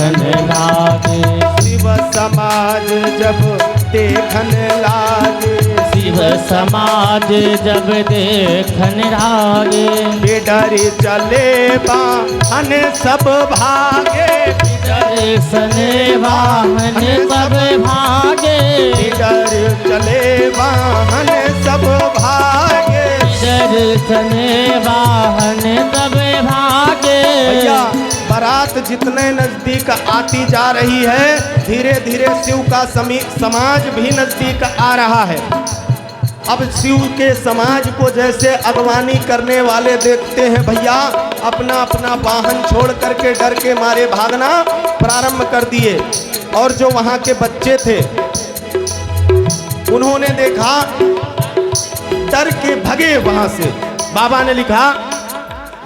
देखन लागे। शिव समाज जब देखन लागे, शिव समाज जब देखन लागे। बिडर चले वाहन सब भागे, दर्शन वाहन सब भागे। बिडर चले वाहन सब भागे। दर्शन वाहन सब भागे। भैया बारात जितने नजदीक आती जा रही है, धीरे धीरे शिव का समाज भी नजदीक आ रहा है। अब शिव के समाज को जैसे अगवानी करने वाले देखते हैं भैया, अपना अपना वाहन छोड़ करके डर के मारे भागना प्रारंभ कर दिए। और जो वहाँ के बच्चे थे उन्होंने देखा, डर के भगे वहाँ से। बाबा ने लिखा,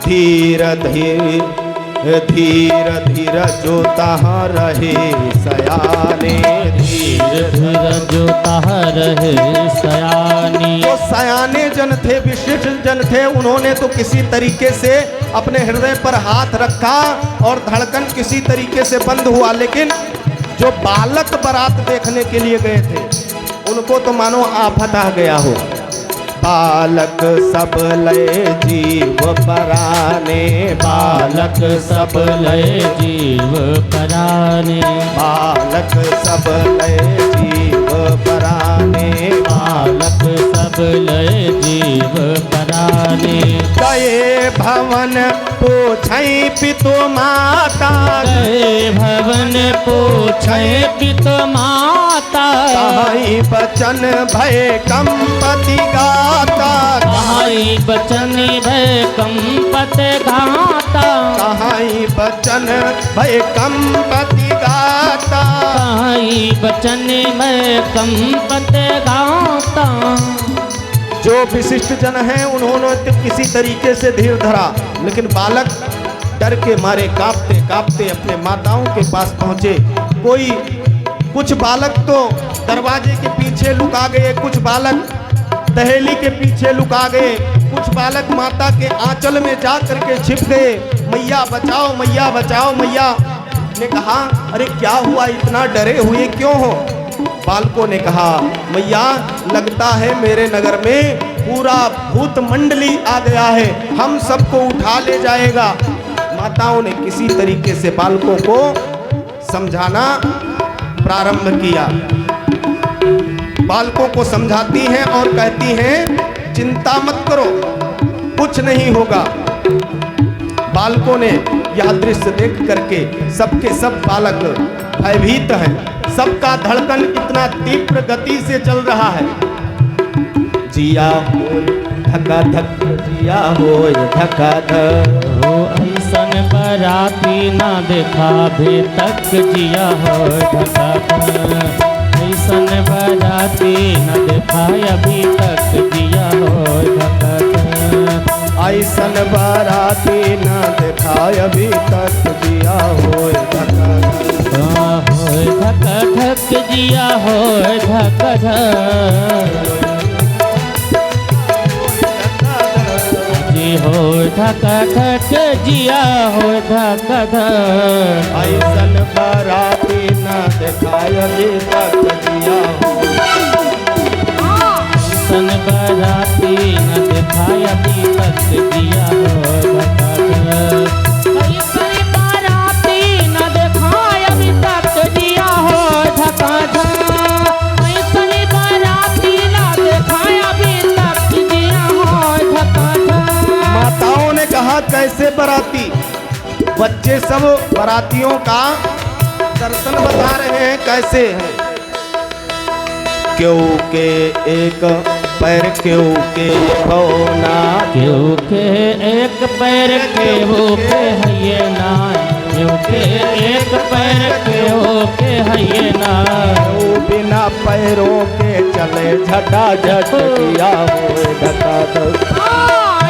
धीर धीर धीर धीर जो तहाँ रहे सयाने, धीर धीर जो तहाँ रहे सयानी। जो सयाने जन थे, विशिष्ट जन थे, उन्होंने तो किसी तरीके से अपने हृदय पर हाथ रखा और धड़कन किसी तरीके से बंद हुआ। लेकिन जो बालक बारात देखने के लिए गए थे उनको तो मानो आफत आ गया हो। बालक सब लय जीव पराने, बालक सब लय जीव पराने। बालक सब लय जीव पराने, बालक सब लय जीव पराने। गए भवन पूछई पितु माता, गए भवन पूछे पितु माता। कहाई बचन भय कंपति गाता, कहाई बचन भय कंपत गाता। कहाई बचन भय कंपति गाता। कहाई बचन भय कंपत गाता। जो विशिष्ट जन हैं उन्होंने तो किसी तरीके से धीर धरा, लेकिन बालक डर के मारे कांपते कांपते अपने माताओं के पास पहुंचे। कुछ बालक तो दरवाजे के पीछे लुका गए, कुछ बालक दहेली के पीछे लुका गए, कुछ बालक माता के आंचल में जा करके छिप गए। मैया बचाओ, मैया बचाओ। मैया ने कहा, अरे क्या हुआ, इतना डरे हुए क्यों हो? बालकों ने कहा, मैया लगता है मेरे नगर में पूरा भूत मंडली आ गया है, हम सबको उठा ले जाएगा। माताओं ने किसी तरीके से बालकों को समझाना प्रारंभ किया। बालकों को समझाती हैं और कहती हैं, चिंता मत करो, कुछ नहीं होगा। बालकों ने यह दृश्य देख करके सबके सब बालक भयभीत हैं, सबका धड़कन इतना तीव्र गति से चल रहा है। जिया हो धका धक, जिया हो धका धक। हो ऐसन बराती ना देखा भी तक, जिया हो धका धक। ऐसन बराती न देखा अभी तक, जिया हो धका धक। ऐसन बाराती न देखा अभी तक, जिया हो धका धक। हो धका धक, जिया हो धका धक। जी हो धका धक, जिया हो धका धक। ऐसन बाराती न देखा अभी तक, जिया हो। ऐसन बराती न देखा अभी तक, जिया हो धका धक। ऐसन बराती न देखा अभी तक, जिया हो धका धक। ऐसन बराती न देखा अभी तक, जिया हो धका धक। माताओं ने कहा, कैसे बाराती? बच्चे सब बारातियों का दर्शन बता रहे हैं, कैसे हैं? क्यों के एक पैर, क्यों के होना, क्यों के एक पैर के हो के है ना, क्यों के एक पैर के हो के है ना। बिना पैरों के चले झटा झट, दिया हो धका धक।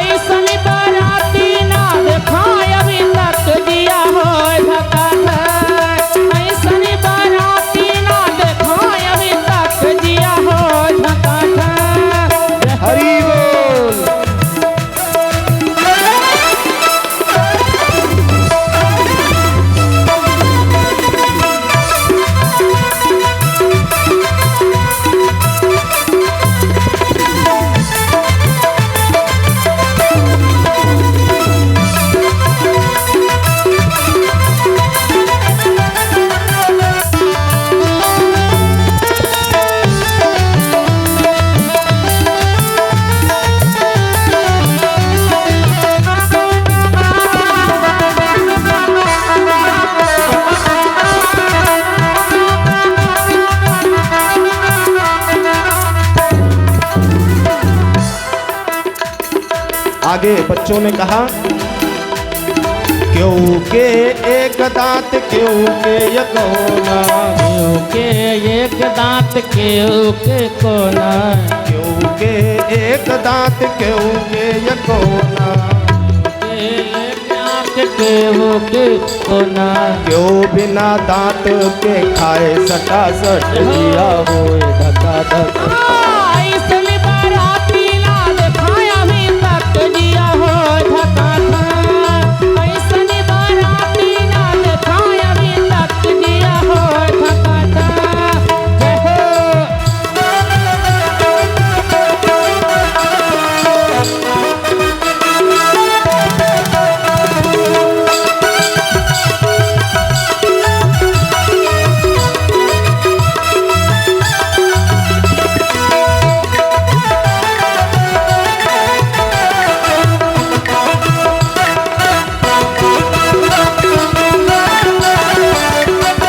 ऐसन बराती ना देखा अभी तक, दिया हो धका धक। ऐसन बराती ना देखा अभी तक, दिया हो धका धक। हरि बोल। बच्चों ने कहा, क्यों के एक दांत क्यों के यकोना, क्यों के एक दांत क्यों के कोना, क्यों के एक दांत क्यों के यकोना, के एक आँख क्यों के कोना, क्यों बिना दांत के खाए सटा सट लिया होए धका धक। इसलिए बाराती ना दिखाया भी तक जिया हो धका धक। इसलिए बाराती ना दिखाया भी तक जिया हो धका धक। जय हो।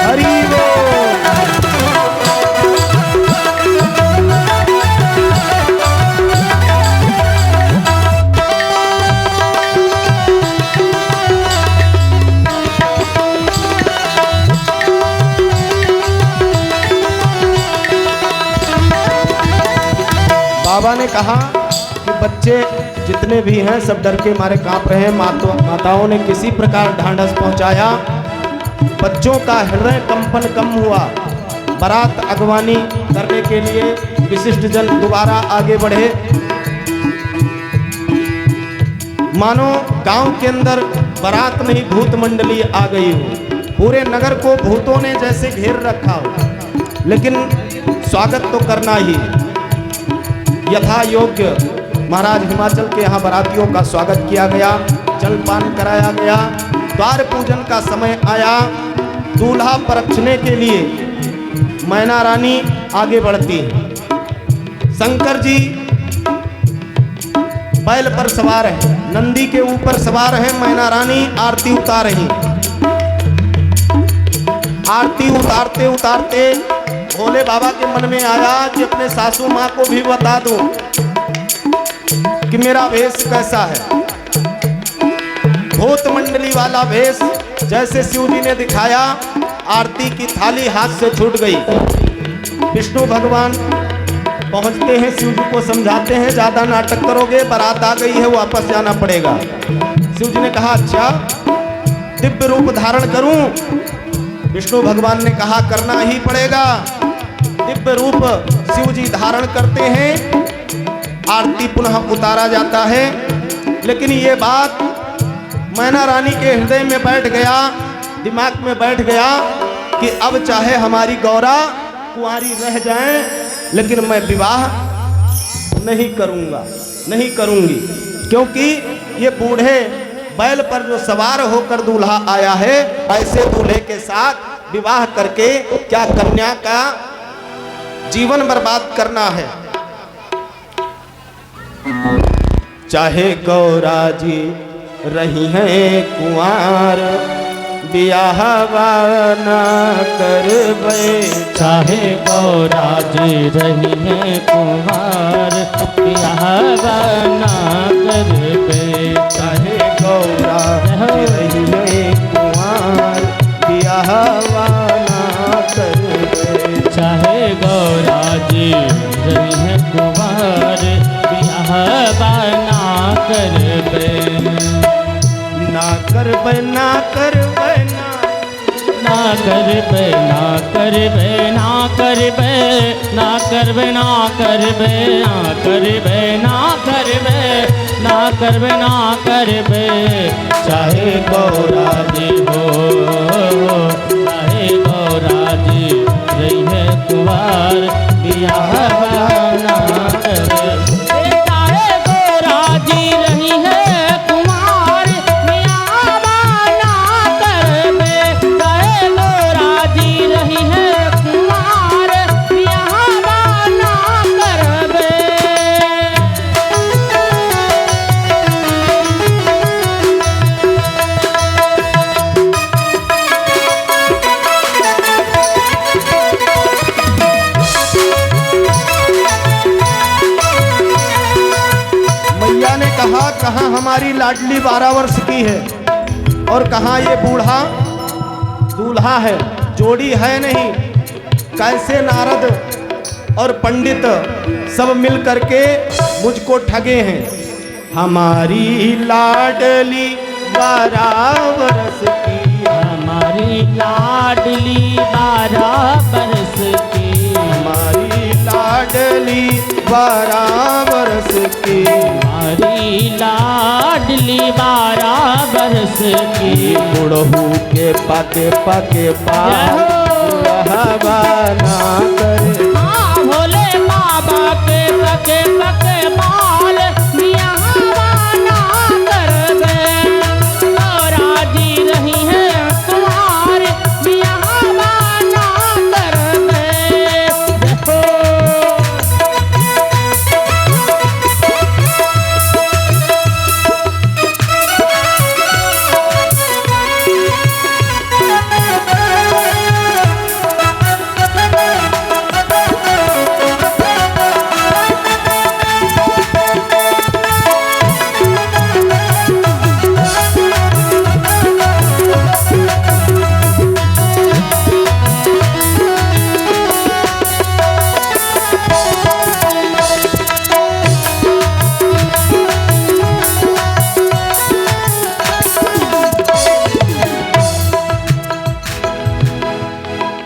हरि बोल। बाबा ने कहा कि बच्चे जितने भी हैं सब डर के मारे कांप रहे हैं। माताओं ने किसी प्रकार ढांढस पहुंचाया, बच्चों का हृदय कंपन कम हुआ। बारात अगवानी करने के लिए विशिष्ट जन दोबारा आगे बढ़े। मानो गांव के अंदर बारात नहीं भूत मंडली आ गई हो। पूरे नगर को भूतों ने जैसे घेर रखा हो, लेकिन स्वागत तो करना ही यथा योग्य। महाराज हिमाचल के यहाँ बारातियों का स्वागत किया गया, जलपान कराया गया। द्वार पूजन का समय आया, दूल्हा परखने के लिए मैना रानी आगे बढ़ती। शंकर जी बैल पर सवार है, नंदी के ऊपर सवार है। मैना रानी आरती उतार रही। आरती उतारते उतारते भोले बाबा के मन में आया कि अपने सासू माँ को भी बता दूं कि मेरा वेश कैसा है। भूत मंडली वाला वेश जैसे शिव जी ने दिखाया, आरती की थाली हाथ से छूट गई। विष्णु भगवान पहुंचते हैं, शिव जी को समझाते हैं, ज्यादा नाटक करोगे, बारात आ गई है, वापस जाना पड़ेगा। शिव जी ने कहा, अच्छा दिव्य रूप धारण करूं? विष्णु भगवान ने कहा, करना ही पड़ेगा। दिव्य रूप शिव जी धारण करते हैं, आरती पुनः उतारा जाता है। लेकिन ये बात मैना रानी के हृदय में बैठ गया, दिमाग में बैठ गया कि अब चाहे हमारी गौरा कुंवारी रह जाए, लेकिन मैं विवाह नहीं करूंगा, नहीं करूंगी, क्योंकि ये बूढ़े बैल पर जो सवार होकर दूल्हा आया है, ऐसे दूल्हे के साथ विवाह करके क्या कन्या का जीवन बर्बाद करना है। चाहे गौरा जी रही हैं कुंवार, बियाह ना करबे। चाहे गौरा जी रही है कुंवार, बियाह ना करबे। चाहे गौरा जी रही हैं कुंवार, बियाह ना करबे। चाहे गौरा जी रही है कुंवार, बियाह ना करबे। ना करबे ना करबे ना करबे ना करबे ना करबे ना करबे ना करबे ना करबे ना करबे ना करबे ना करबे। चाहे गौरा जी हो, चाहे गौरा जी रही है कुंवार, बियाह ना करबे। चाहे गौरा जी रही है कुंवार, बियाह ना करबे। चाहे गौरा जी रही है कुंवार, बियाह ना करबे। कहाँ हमारी लाडली 12 वर्ष की है और कहाँ ये बूढ़ा दूल्हा है, जोड़ी है नहीं। कैसे नारद और पंडित सब मिल करके मुझको ठगे हैं। हमारी लाडली 12 वर्ष की, हमारी लाडली 12 बरस की, हमारी लाडली 12 वर्ष की, हमारी लाडली 12 बरस की। बुढ़ऊ के पके पके पाल बना करे। हाँ भोले बाबा के पके पके बाल यहाँ बना कर दे। तोरा जी रही है तुम्हारे यहाँ बना कर दे। देखो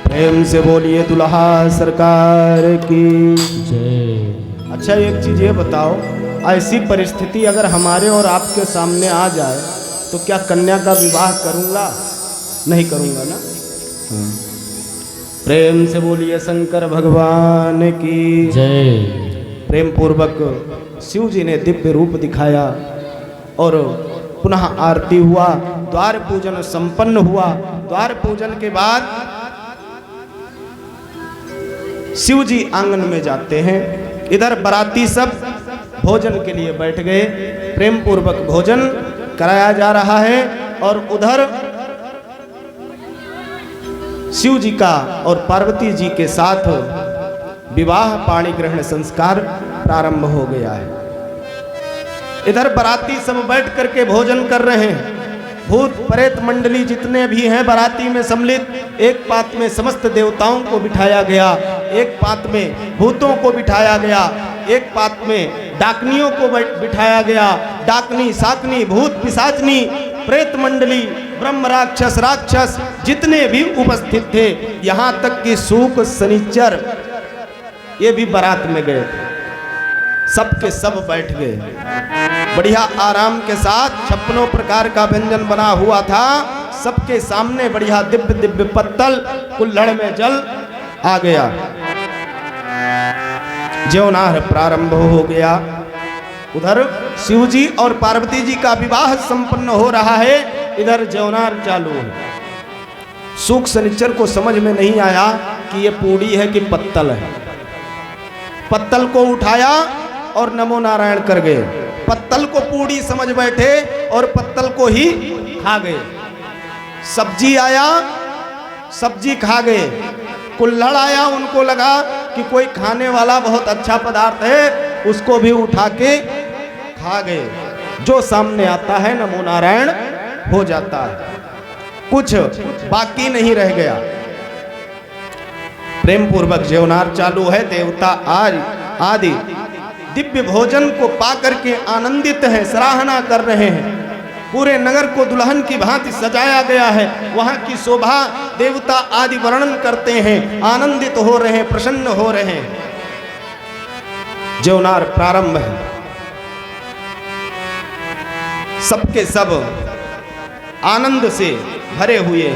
प्रेम से बोलिए दुल्हा सरकार की। जय। अच्छा एक चीज ये बताओ, ऐसी परिस्थिति अगर हमारे और आपके सामने आ जाए तो क्या कन्या का विवाह करूंगा? नहीं करूंगा ना। प्रेम से बोलिए शंकर भगवान की जय। प्रेम पूर्वक शिव जी ने दिव्य रूप दिखाया और पुनः आरती हुआ, द्वार पूजन संपन्न हुआ। द्वार पूजन के बाद शिव जी आंगन में जाते हैं। इधर बाराती सब भोजन के लिए बैठ गए, प्रेम पूर्वक भोजन कराया जा रहा है और उधर शिव जी का और पार्वती जी के साथ विवाह पाणी ग्रहण संस्कार प्रारंभ हो गया है। इधर बाराती सब बैठ करके भोजन कर रहे हैं। भूत प्रेत मंडली जितने भी हैं बाराती में सम्मिलित, एक पात में समस्त देवताओं को बिठाया गया, एक पात में भूतों को बिठाया गया, एक पात में डाकनियों को बिठाया गया। डाकनी साकनी भूत पिशाचनी प्रेत मंडली ब्रह्म राक्षस राक्षस जितने भी उपस्थित थे, यहाँ तक कि सूक शनिचर ये भी बारात में गए थे। सबके सब बैठ गए, बढ़िया आराम के साथ 56 प्रकार का व्यंजन बना हुआ था। सबके सामने बढ़िया दिव्य दिव्य पत्तल, कुल्हड़ में जल आ गया। ज्योनार प्रारंभ हो गया। उधर शिव जी और पार्वती जी का विवाह संपन्न हो रहा है, इधर ज्योनार चालू है। सूक शनिचर को समझ में नहीं आया कि ये पूड़ी है कि पत्तल है। पत्तल को उठाया और नमो नारायण कर गए। पत्तल को पूड़ी समझ बैठे और पत्तल को ही खा गए। सब्जी आया, सब्जी खा गए। कुल्हड़ आया, उनको लगा कि कोई खाने वाला बहुत अच्छा पदार्थ है, उसको भी उठा के खा गए। जो सामने आता है नमो नारायण हो जाता है, कुछ बाकी नहीं रह गया। प्रेम पूर्वक ज्योनार चालू है। देवता आज आदि दिव्य भोजन को पाकर के आनंदित हैं, सराहना कर रहे हैं। पूरे नगर को दुल्हन की भांति सजाया गया है। वहां की शोभा देवता आदि वर्णन करते हैं, आनंदित हो रहे हैं, प्रसन्न हो रहे हैं। ज्योनार प्रारंभ है। सबके सब आनंद से भरे हुए।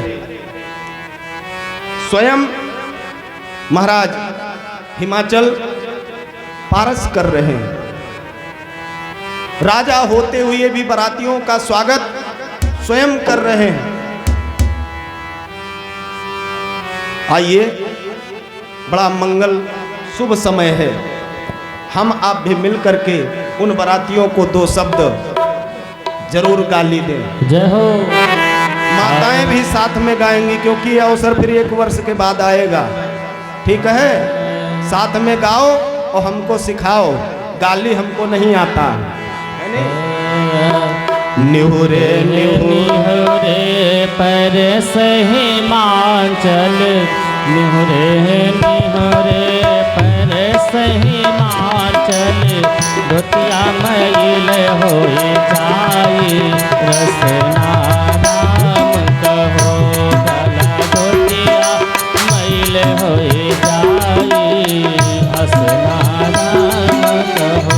स्वयं महाराज हिमाचल पारस कर रहे हैं। राजा होते हुए भी बारातियों का स्वागत स्वयं कर रहे हैं। आइए, बड़ा मंगल शुभ समय है, हम आप भी मिल करके उन बारातियों को 2 शब्द जरूर गाली दें। जय हो। माताएं भी साथ में गाएंगी, क्योंकि यह अवसर फिर 1 वर्ष के बाद आएगा। ठीक है, साथ में गाओ और हमको सिखाओ। गाली हमको नहीं आता है नहीं? निहुरे निहुरे निहुरे पर सही मांचल, निहुरे निहुरे पर सही मांचल, धोतिया मैल होए जाई रसना राम कहो, भला धोतिया मैल होए जाई रसना राम कहो।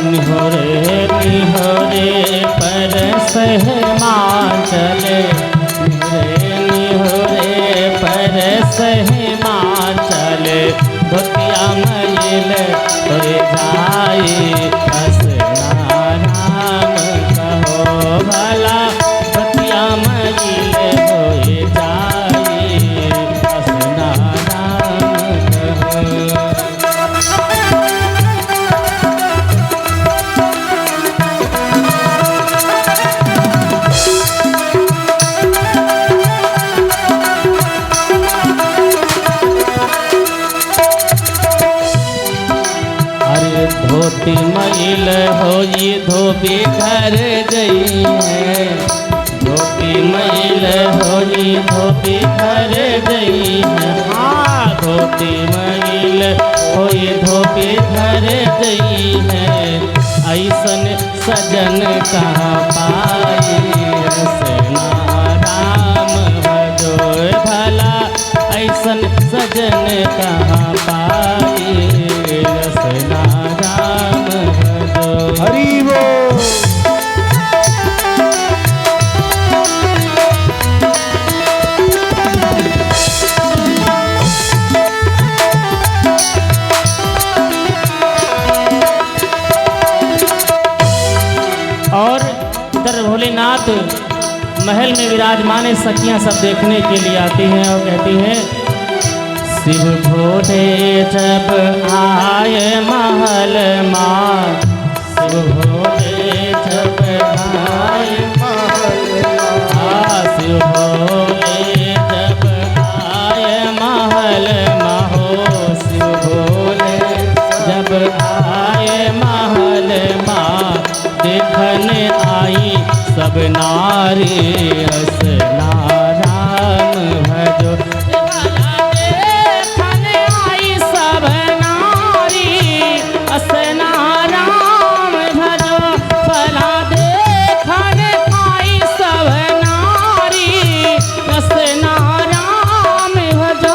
निहोरे निहोरे पर सहमाचल, निहोरे निहोरे पर सहमाचल, धोतिया मैल होए जाई रसना राम कहो, भला धोतिया मैल होए जाई रसना राम कहो। धोती मैल होई धोबी घर गई है, धोती मैल होई धोबी घर गई है, हाँ धोती मैल होई धोबी घर गई है, ऐसन सजन कहाँ पाई रसना राम भजो, भला ऐसन सजन कहाँ पाई रसना राम भजो। हरि बोल। और इधर भोलेनाथ महल में विराजमान सखियां सब देखने के लिए आती हैं और कहती हैं, शिव भोले जब आए महल माँ, शिव भोले जब आए महल माँ, शिव भोले जब आए महल माँ हो, शिव भोले जब आए महल माँ, देखने आई सब नारी रसना राम भजो, देखने आई सब नारी रसना राम भजो, भला देखने आई सब नारी रसना राम भजो।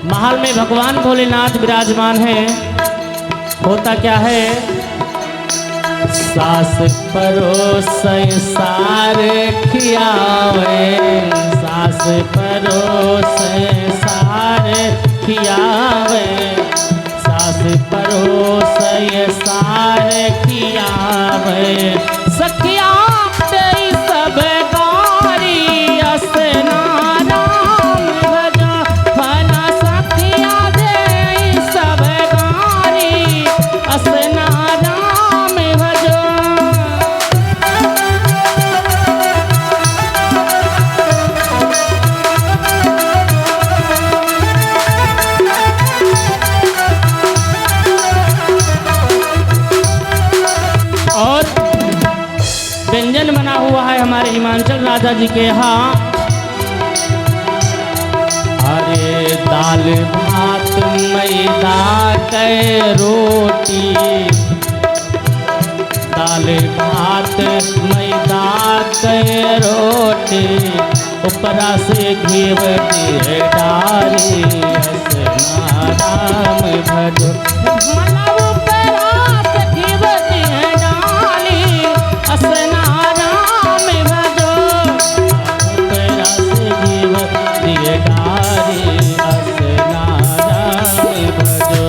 महल में भगवान भोलेनाथ विराजमान हैं। होता क्या है, सास परोस सारे खियावे, सास परोस सारे खियावे, सास परोस सारे खियावे, सखिया तेरी सब गारी असना राम भजा, फला सखिया दे सब गारी असना राम भजो। और व्यंजन बना हुआ है हमारे हिमांचल राजा जी के यहाँ। अरे दाल भात मैदा के रोटी, दाल भात मैदा के रोटी, उपरा से घीव दिए डारी असना राम भजो भला उपरा से घीव दिए डाली असना राम भजो उपरा से घीव दिए डारी असना राम भजो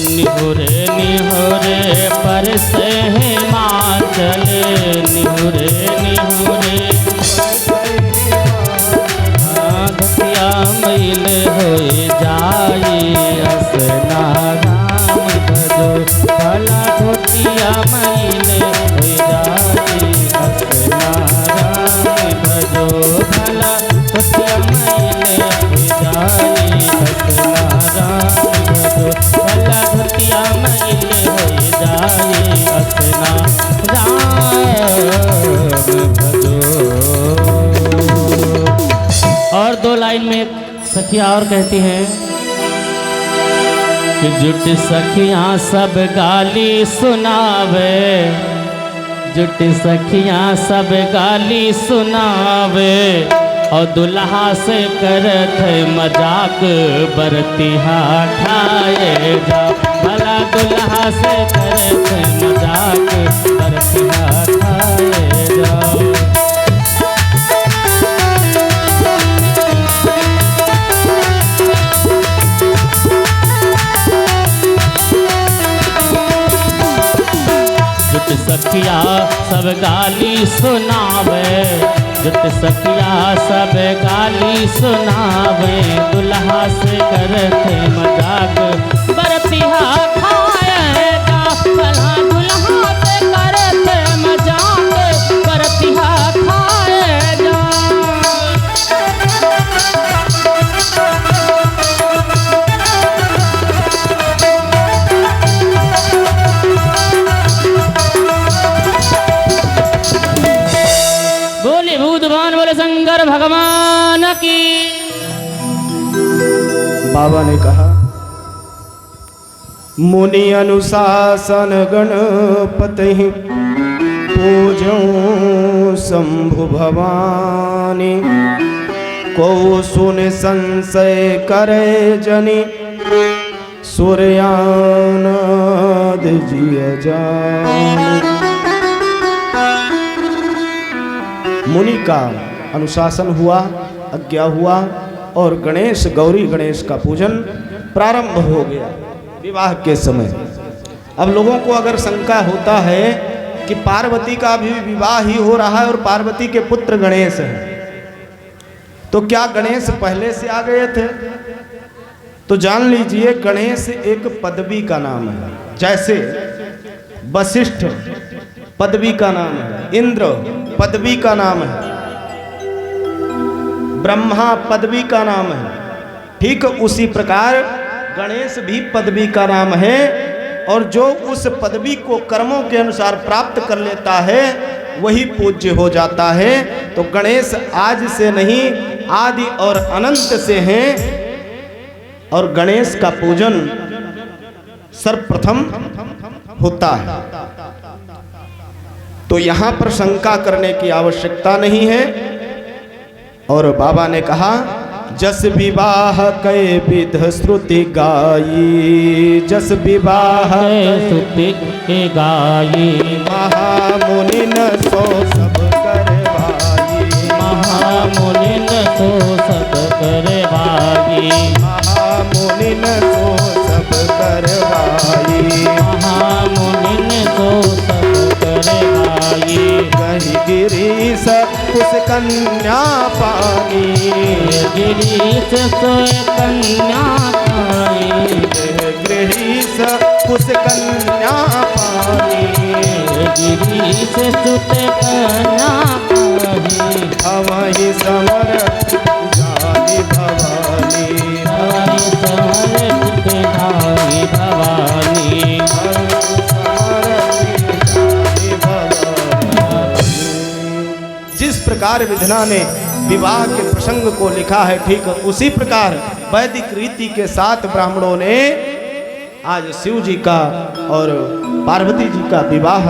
निहुरे निहुरे पर से हिमाचल निहुरे निहुरे धतिया मैल हो जाए असना राम भजो भला धोतिया मैल हो जाए असना राम भजो भला धोतिया मैल हो जाए असना राम भजो भला धोतिया मैल हो जाए असना राम भजो। और दो लाइन में एक सखिया और कहती हैं कि जुट सखियां सब गाली सुनावे जुट सखियां सब गाली सुनावे और दुल्हा से करत मजाक बरतिहा खाए जा भला दुल्हा से करत मजाक बरतिहा खाए जा। जुट सखिया सब गाली सुनावे जुट सखिया सब गाली सुनावे दुल्हा से करते मजाक बरतिहा खाएगा भला दुल्हा से करते मजाक बरतिहा खाएगा। बोले भूतवान बोले शंकर भगवान की। बाबा ने कहा मुनि अनुशासन गणपति पूजो शंभु भवानी को सुन संशय करे जनि सूर्यानद जिय जानी। मुनि का अनुशासन हुआ आज्ञा हुआ और गणेश गौरी गणेश का पूजन प्रारंभ हो गया विवाह के समय। अब लोगों को अगर शंका होता है कि पार्वती का भी विवाह ही हो रहा है और पार्वती के पुत्र गणेश हैं तो क्या गणेश पहले से आ गए थे? तो जान लीजिए गणेश एक पदवी का नाम है। जैसे वशिष्ठ पदवी का नाम है, इंद्र पदवी का नाम है, ब्रह्मा पदवी का नाम है, ठीक उसी प्रकार गणेश भी पदवी का नाम है। और जो उस पदवी को कर्मों के अनुसार प्राप्त कर लेता है वही पूज्य हो जाता है। तो गणेश आज से नहीं आदि और अनंत से हैं और गणेश का पूजन सर्वप्रथम होता है। तो यहां पर शंका करने की आवश्यकता नहीं है। और बाबा ने कहा जस विवाह कै विध श्रुति गाई जस विवाह श्रुति गाई महामुनिन सो सब करवाई महामुनिन तो सब करवाई महामुनिन सो सब करवाई महामुनिन तो सब करवाई कही गिरीश कुश कन्या पानी गिरीश सोय कन्या पाई गिरीश कुश कन्या पानी गिरीश सुत कन्या पाई अवहि समर जानी भवानी हरि समर सुत धाई भवानी जिस प्रकार विधना ने विवाह के प्रसंग को लिखा है ठीक उसी प्रकार वैदिक रीति के साथ ब्राह्मणों ने आज शिव जी का और पार्वती जी का विवाह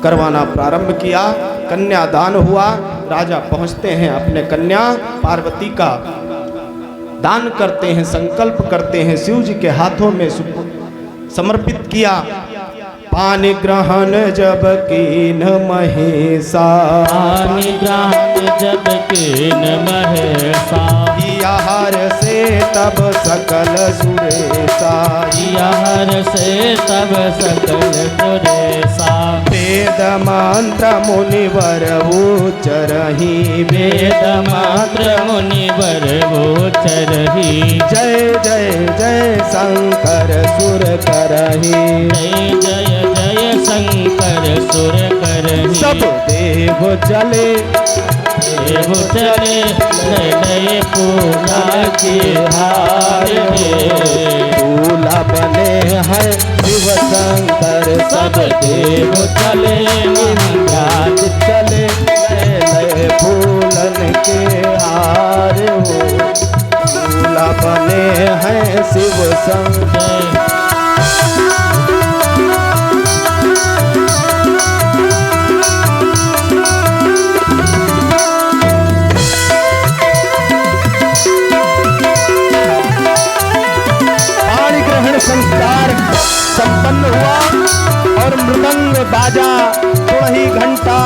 करवाना प्रारंभ किया। कन्यादान हुआ। राजा पहुंचते हैं, अपने कन्या पार्वती का दान करते हैं, संकल्प करते हैं, शिव जी के हाथों में समर्पित किया। पानी ग्रहण जब कीन महेशा, पानी ग्रहण जब कीन महेशा, हर से तब सकल सुरेशा, हर से तब सकल सुरेशा। वेद मंत्र मुनिवर उच्चरहि, वेद मंत्र मुनिवर उच्चरहि। जय जय जय शंकर सुर करहि, जय जय जय शंकर सुर करहि। सब देव चले देव चले नए पूजा के हार दूल्हा बने हैं शिव शंकर। सब देव चले राज चले नए फूलन के हार हो, दूल्हा बने हैं शिव शंकर। संस्कार संपन्न हुआ और मृदंग बाजा तुरही घंटा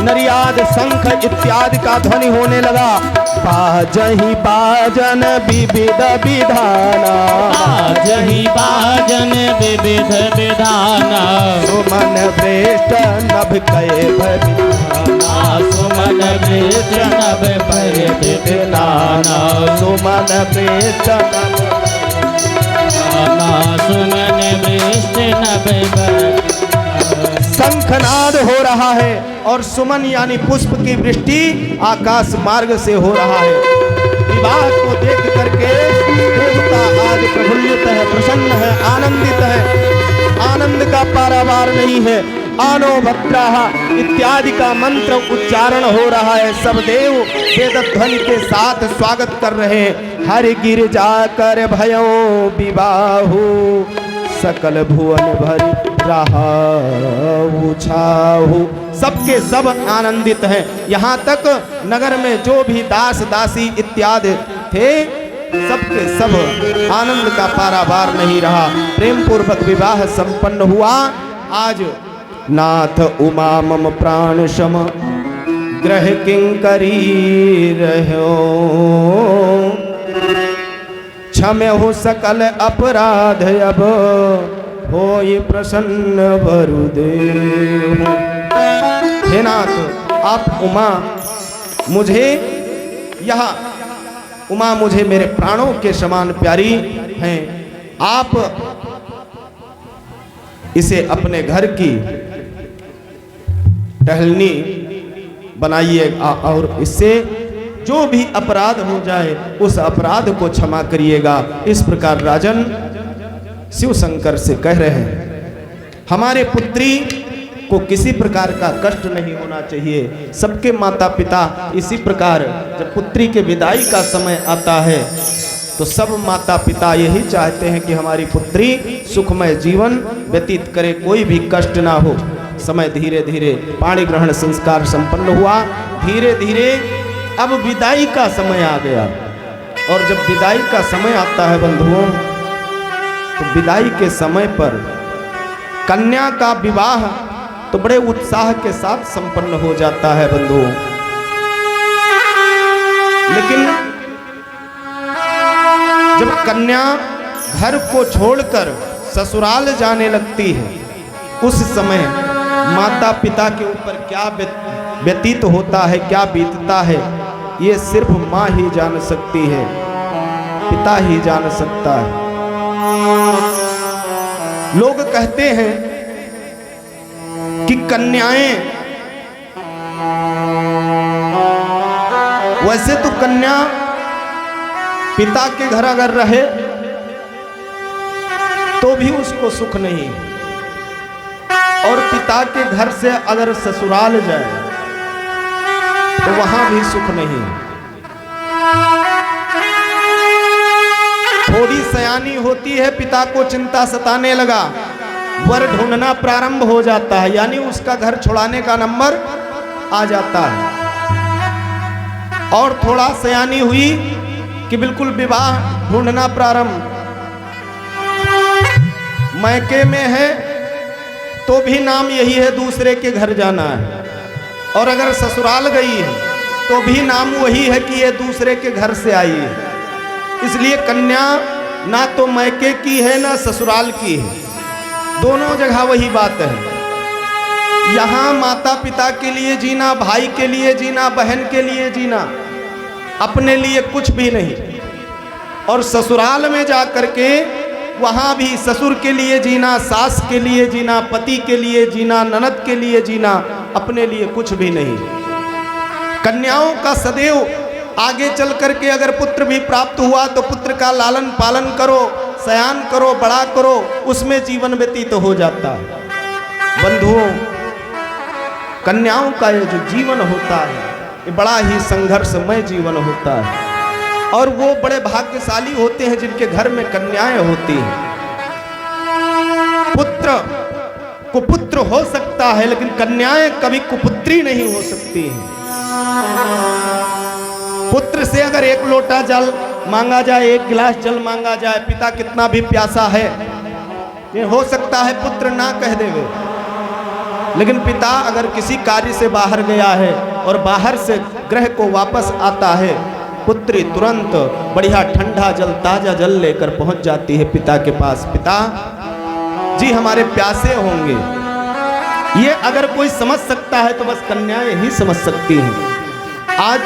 नरियाद शंख इत्यादि का ध्वनि होने लगा। बाजहि बाजन विविध विधाना, बाजहि बाजन विविध विधाना। सुमन श्रेष्ठ नभ कहे विधाना, सुमन श्रेष्ठ नभ कहे विधाना। सुमन श्रेष्ठ नभ सुमन श्रेष्ठ नभ। शंखनाद हो रहा है और सुमन यानी पुष्प की वृष्टि आकाश मार्ग से हो रहा है। विवाह को देख करके देवता आज प्रफुल्लित है, प्रसन्न है, आनंदित है। आनंद का पारावार नहीं है। आनो भद्राः इत्यादि का मंत्र उच्चारण हो रहा है। सब देव वेद ध्वनि के साथ स्वागत कर रहे हैं। हरि गिर जाकर भयो विवाहु, सकल भुवन भरि राहु छाहु। सबके सब आनंदित हैं। यहाँ तक नगर में जो भी दास दासी इत्यादि थे सबके सब आनंद का पारावार नहीं रहा। प्रेम पूर्वक विवाह संपन्न हुआ। आज नाथ उमा मम प्राण सम ग्रह किंकरी रहो, क्षम्य हो सकल अपराध अब होय प्रसन्न वरुदेव। हे नाथ आप उमा मुझे उमा मुझे मेरे प्राणों के समान प्यारी हैं। आप इसे अपने घर की टहलनी बनाइए और इससे जो भी अपराध हो जाए उस अपराध को क्षमा करिएगा। इस प्रकार राजन शिव शंकर से कह रहे हैं हमारे पुत्री को किसी प्रकार का कष्ट नहीं होना चाहिए। सबके माता पिता इसी प्रकार जब पुत्री के विदाई का समय आता है तो सब माता पिता यही चाहते हैं कि हमारी पुत्री सुखमय जीवन व्यतीत करे, कोई भी कष्ट ना हो। समय धीरे धीरे पाणी ग्रहण संस्कार संपन्न हुआ। धीरे धीरे अब विदाई का समय आ गया और जब विदाई का समय आता है बंधुओं तो विदाई के समय पर कन्या का विवाह तो बड़े उत्साह के साथ संपन्न हो जाता है बंधुओं। लेकिन जब कन्या घर को छोड़कर ससुराल जाने लगती है उस समय माता पिता के ऊपर क्या व्यतीत होता है, क्या बीतता है, ये सिर्फ माँ ही जान सकती है, पिता ही जान सकता है। लोग कहते हैं कि कन्याएं, वैसे तो कन्या पिता के घर अगर रहे तो भी उसको सुख नहीं, और पिता के घर से अगर ससुराल जाए तो वहां भी सुख नहीं। थोड़ी सयानी होती है, पिता को चिंता सताने लगा, वर ढूंढना प्रारंभ हो जाता है, यानी उसका घर छुड़ाने का नंबर आ जाता है। और थोड़ा सयानी हुई कि बिल्कुल विवाह ढूंढना प्रारंभ, मैके में है तो भी नाम यही है दूसरे के घर जाना है, और अगर ससुराल गई है तो भी नाम वही है कि ये दूसरे के घर से आई है। इसलिए कन्या ना तो मैके की है ना ससुराल की है, दोनों जगह वही बात है। यहाँ माता पिता के लिए जीना, भाई के लिए जीना, बहन के लिए जीना, अपने लिए कुछ भी नहीं। और ससुराल में जा करके वहाँ भी ससुर के लिए जीना, सास के लिए जीना, पति के लिए जीना, ननद के लिए जीना, अपने लिए कुछ भी नहीं। कन्याओं का सदैव आगे चल करके अगर पुत्र भी प्राप्त हुआ तो पुत्र का लालन पालन करो, सयान करो, बड़ा करो, उसमें जीवन व्यतीत हो जाता है। बंधुओं, कन्याओं का ये जो जीवन होता है ये बड़ा ही संघर्षमय जीवन होता है, और वो बड़े भाग्यशाली होते हैं जिनके घर में कन्याएं होती हैं। पुत्र कुपुत्र हो सकता है लेकिन कन्याएं कभी कुपुत्री नहीं हो सकती हैं। पुत्र से अगर एक लोटा जल मांगा जाए, एक गिलास जल मांगा जाए, पिता कितना भी प्यासा है, ये हो सकता है पुत्र ना कह देवे, लेकिन पिता अगर किसी कार्य से बाहर गया है और बाहर से गृह को वापस आता है, पुत्री तुरंत बढ़िया ठंडा जल, ताजा जल लेकर पहुंच जाती है पिता के पास। पिता जी हमारे प्यासे होंगे, ये अगर कोई समझ सकता है तो बस कन्याएं ही समझ सकती हैं। आज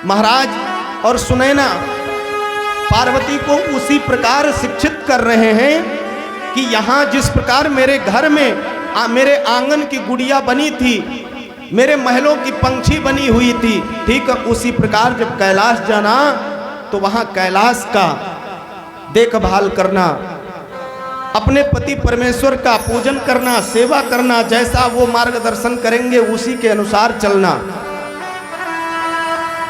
महाराज और सुनैना पार्वती को उसी प्रकार शिक्षित कर रहे हैं कि यहाँ जिस प्रकार मेरे घर में मेरे आंगन की गुड़िया बनी थी, मेरे महलों की पंछी बनी हुई थी, ठीक उसी प्रकार जब कैलाश जाना तो वहाँ कैलाश का देखभाल करना, अपने पति परमेश्वर का पूजन करना, सेवा करना, जैसा वो मार्गदर्शन करेंगे उसी के अनुसार चलना।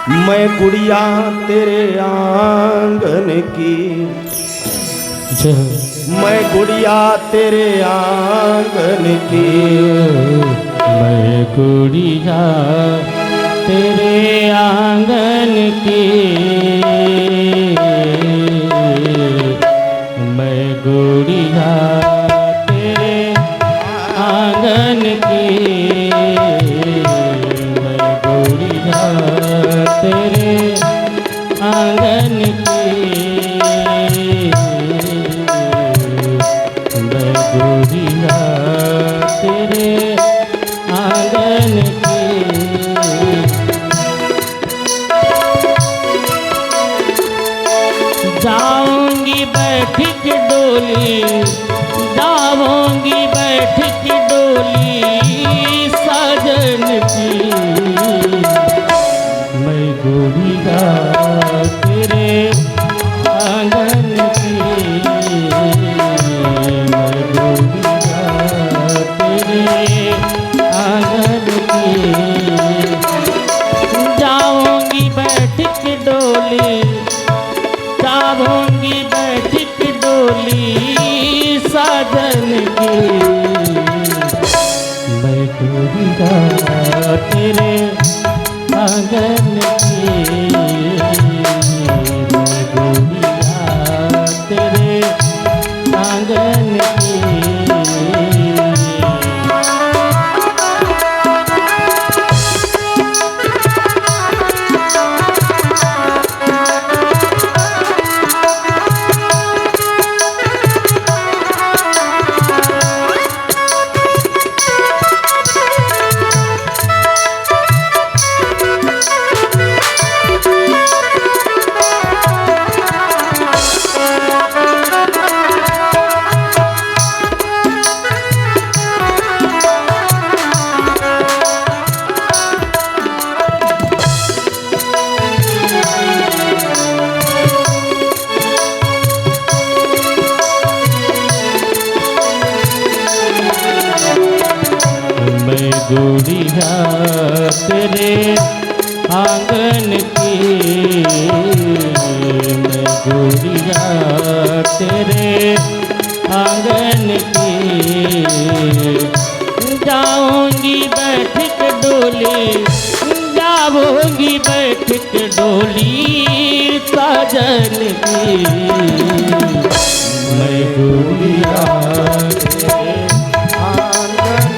मैं गुड़िया तेरे आंगन की, मैं गुड़िया तेरे आंगन की, मैं गुड़िया तेरे आंगन की, मैं गुड़िया तेरे आंगन की, मैं गुड़िया तेरे आंगन की, मैं गुड़िया तेरे आंगन की। जाऊंगी बैठ के डोली, जाऊंगी बैठ के डोली साजन की, मैं गुड़िया तेरे आंगन की, मैं गुड़िया तेरे आंगन की। जाऊंगी बैठ के डोली, जाऊंगी बैठ के डोली साजन की, मैं गुड़िया तेरे आंगन की, मैं गुड़िया तेरे आंगन की। गुड़िया तेरे आंगन की, मैं गुड़िया बैठ के डोली साजन की, मैं गुड़िया तेरे आंगन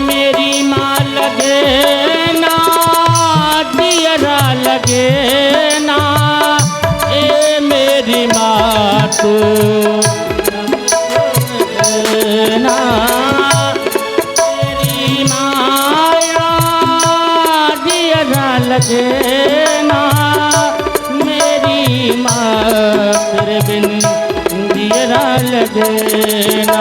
मेरी माँ लगे ना दियरा लगे ना, ए मेरी माँ तो ना, मेरी माया दियरा लगे ना, मेरी माँ तेरे बिन दियरा लगे ना।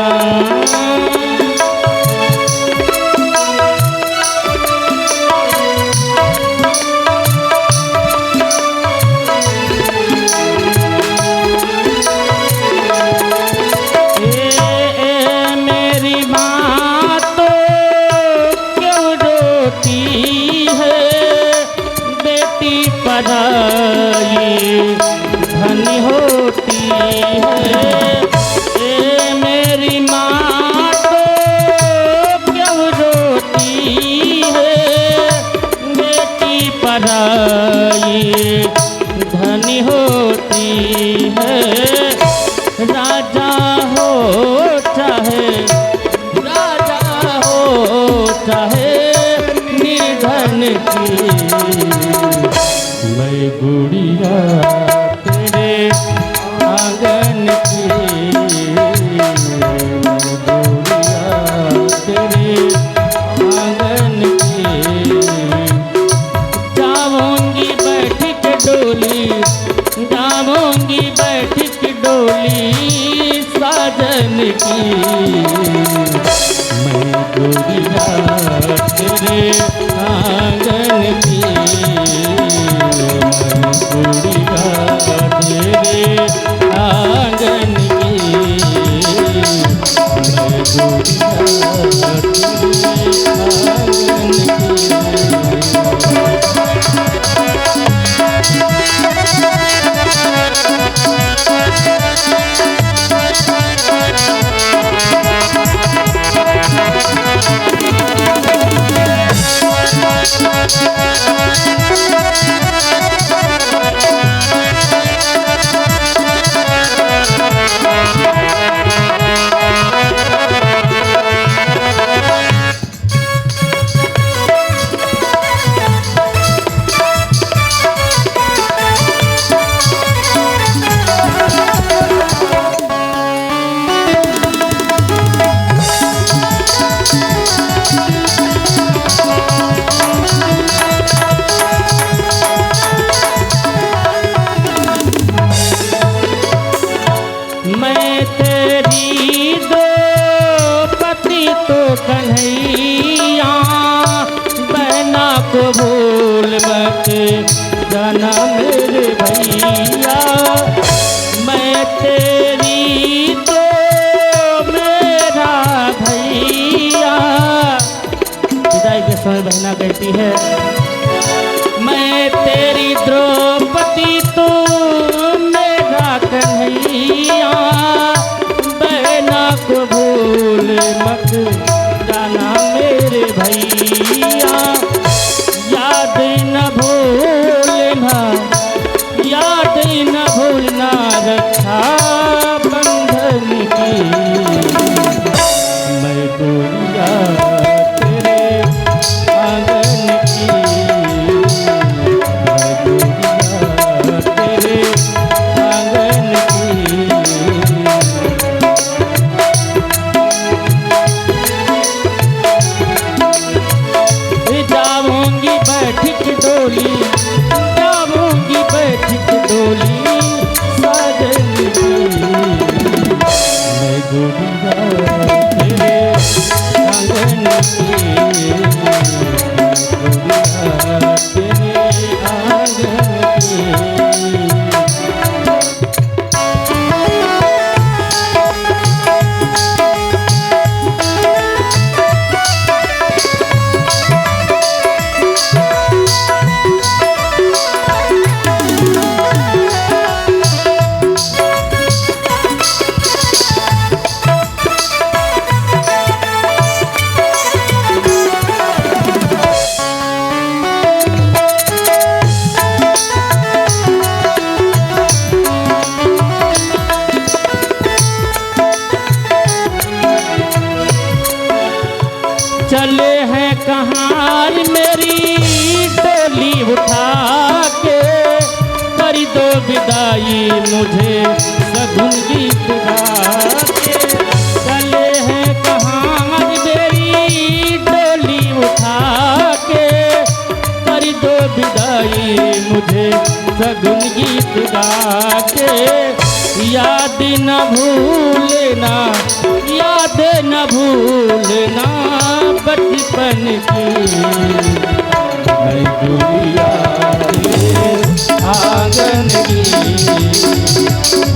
धनी होती है ए मेरी माँ तो क्यों रोती है, बेटी पराई धनी होती है। राजा हो चाहे निर्धन की, मैं गुड़िया तेरे आंगन की, मैं गुड़िया तेरे आंगन की। जाऊंगी बैठ के डोली, जाऊंगी बैठ के डोली साजन की, मैं गुड़िया तेरे आंगन की, गुड़िया तेरे आंगन की, मैं गुड़िया तेरे आंगन मैं तेरी दो पति तो कन्हैया, बहना को भूल मत जाना मेरे भैया। मैं तेरी तो मेरा भैया, विदाई के समय बहना कहती है, मैं तेरी द्रौपदी तो मेरा कन्हैया, बहना को भूल मत जाना मेरे भैया। याद न भूलना, याद न भूलना रक्षा बंधन की, मैं गुड़िया तेरे आंगन की, मैं गुड़िया तेरे आंगन की। चले हैं कहाँ मेरी डोली उठा के, कर दो विदाई मुझे सगुन गीत गा के। चले हैं कहाँ मेरी डोली उठा के, कर दो विदाई मुझे सगुन गीत गा के। याद न भूलना, याद न भूलना बचपन की, मैं गुड़िया तेरे आंगन की,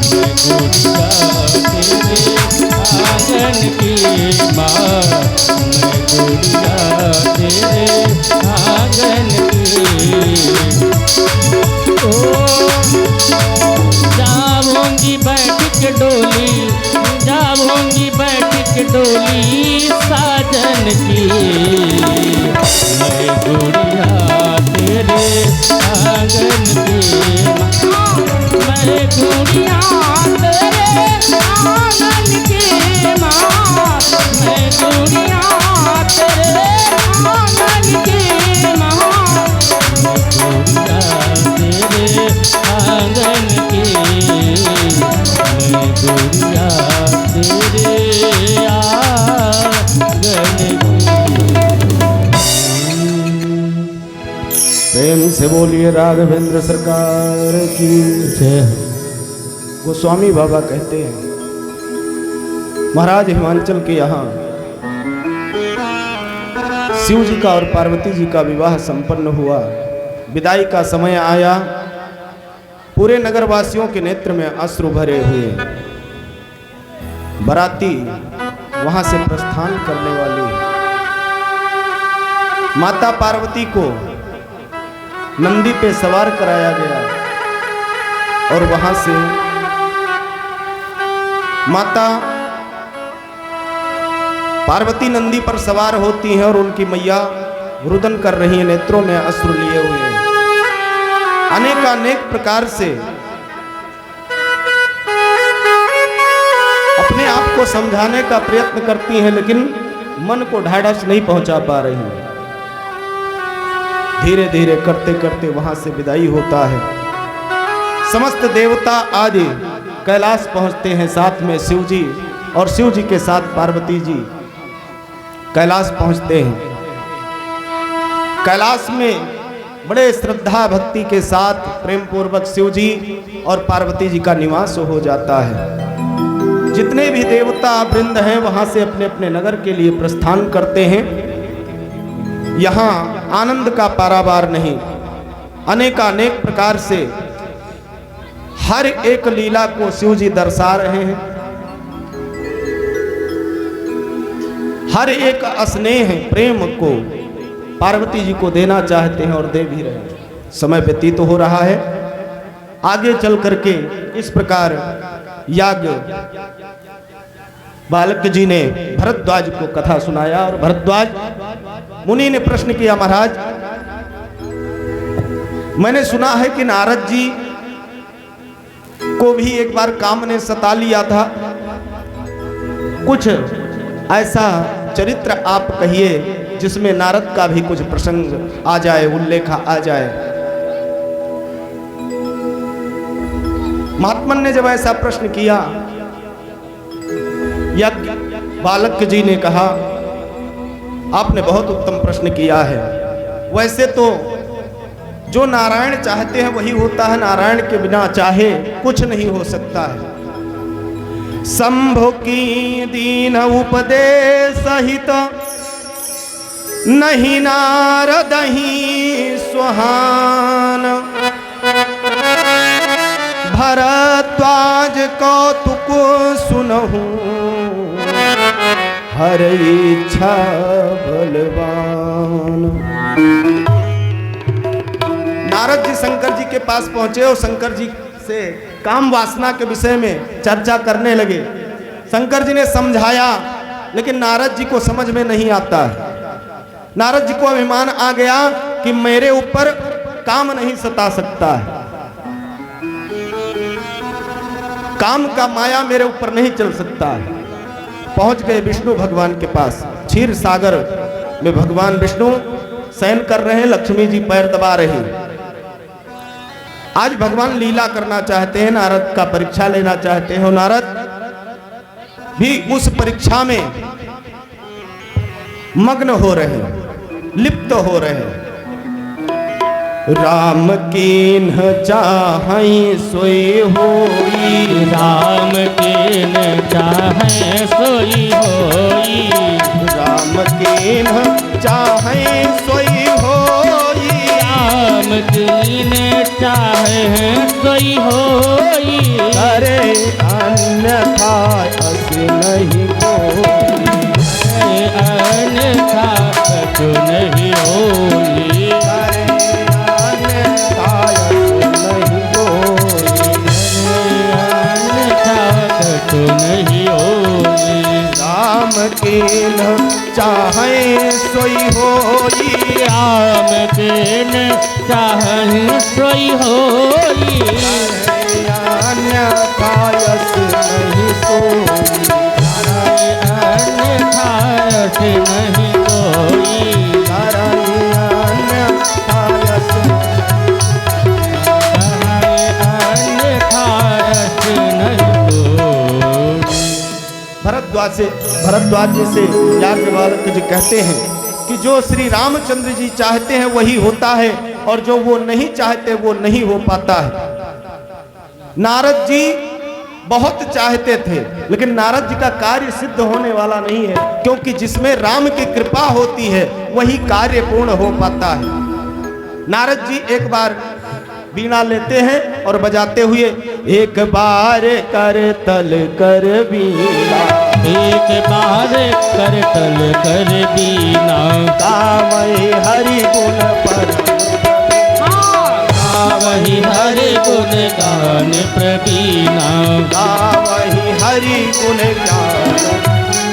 मैं गुड़िया तेरे आंगन की माँ, मैं गुड़िया तेरे आंगन की। जाऊंगी बैठ के डोली, जाऊंगी बैठ के डोली साजन की, मैं गुड़िया तेरे आंगन की, मैं गुड़िया तेरे आंगन की माँ, मैं गुड़िया तेरे आंगन की माँ, मैं गुड़िया तेरे आंगन की, मैं गुड़िया तेरे आंगन की। प्रेम से बोलिए राघवेंद्र सरकार की जय। गोस्वामी बाबा कहते हैं महाराज हिमाचल के यहाँ शिव जी का और पार्वती जी का विवाह संपन्न हुआ। विदाई का समय आया, पूरे नगरवासियों के नेत्र में अश्रु भरे हुए। बाराती वहां से प्रस्थान करने वाली माता पार्वती को नंदी पे सवार कराया गया और वहां से माता पार्वती नंदी पर सवार होती हैं और उनकी मैया रुदन कर रही है, नेत्रों में अश्रु लिए हुए हैं। अनेक प्रकार से अपने आप को समझाने का प्रयत्न करती हैं, लेकिन मन को ढाढ़स नहीं पहुंचा पा रही हैं। धीरे धीरे करते करते वहां से विदाई होता है। समस्त देवता आदि कैलाश पहुंचते हैं, साथ में शिव जी और शिव जी के साथ पार्वती जी कैलाश पहुंचते हैं। कैलाश में बड़े श्रद्धा भक्ति के साथ प्रेम पूर्वक शिव जी और पार्वती जी का निवास हो जाता है। जितने भी देवता वृंद हैं वहां से अपने अपने नगर के लिए प्रस्थान करते हैं। यहाँ आनंद का पारावार नहीं, अनेक प्रकार से हर एक लीला को शिव जी दर्शा रहे हैं। हर एक स्नेह प्रेम को पार्वती जी को देना चाहते हैं और दे भी रहे हैं। समय व्यतीत हो रहा है। आगे चल करके इस प्रकार याग बालक जी ने भरद्वाज को कथा सुनाया और भरद्वाज मुनि ने प्रश्न किया, महाराज मैंने सुना है कि नारद जी को भी एक बार काम ने सता लिया था। कुछ ऐसा चरित्र आप कहिए जिसमें नारद का भी कुछ प्रसंग आ जाए, उल्लेख आ जाए। महात्मन ने जब ऐसा प्रश्न किया, या बालक जी ने कहा, आपने बहुत उत्तम प्रश्न किया है। वैसे तो जो नारायण चाहते हैं वही होता है, नारायण के बिना चाहे कुछ नहीं हो सकता है। शंभु की दीन उपदेश सहित नहीं नारद ही सुहान। भरद्वाज कौतुक सुनहु हर इच्छा बलवान। नारद जी शंकर जी के पास पहुंचे और शंकर जी से काम वासना के विषय में चर्चा करने लगे। शंकर जी ने समझाया, लेकिन नारद जी को समझ में नहीं आता है। नारद जी को अभिमान आ गया कि मेरे ऊपर काम नहीं सता सकता है, काम का माया मेरे ऊपर नहीं चल सकता है। पहुंच गए विष्णु भगवान के पास। क्षीर सागर में भगवान विष्णु शयन कर रहे हैं, लक्ष्मी जी पैर दबा रही। आज भगवान लीला करना चाहते हैं, नारद का परीक्षा लेना चाहते हैं। नारद भी उस परीक्षा में मग्न हो रहे हैं, लिप्त हो रहे हैं। राम कीन्ह चाहै सोई होई, राम कीन चाहे सोई होई, राम कीन्ह चाहै सोई होई, राम कीन चाहे सोई होई, अरे अन्यथा अस नहीं कोई, अन्यथा कछु नहीं होई, अरे अन्यथा अस नहीं कोई, अन्यथा कछु नहीं होई। राम कीन्ह चाहै सोई होई, राम कीन चाहे सोई होई, अन्यथा अस नहीं कोई, अन्यथा अस नहीं कोई, अन्यथा अस अन्यथा अस नहीं कोई। भरद्वाज जी से याज्ञवल्क्य जी कहते हैं कि जो श्री रामचंद्र जी चाहते हैं वही होता है, और जो वो नहीं चाहते वो नहीं हो पाता है। नारद जी बहुत चाहते थे, लेकिन नारद जी का कार्य सिद्ध होने वाला नहीं है, क्योंकि जिसमें राम की कृपा होती है वही कार्य पूर्ण हो पाता है। नारद जी एक बार बीना लेते हैं और बजाते हुए, एक बार कर तल कर बीना, एक बार कर तल कर बीना, गावै हरि गुण पर, गावहि हरि गुण गान प्रवीणा, गावै हरि गुण गान,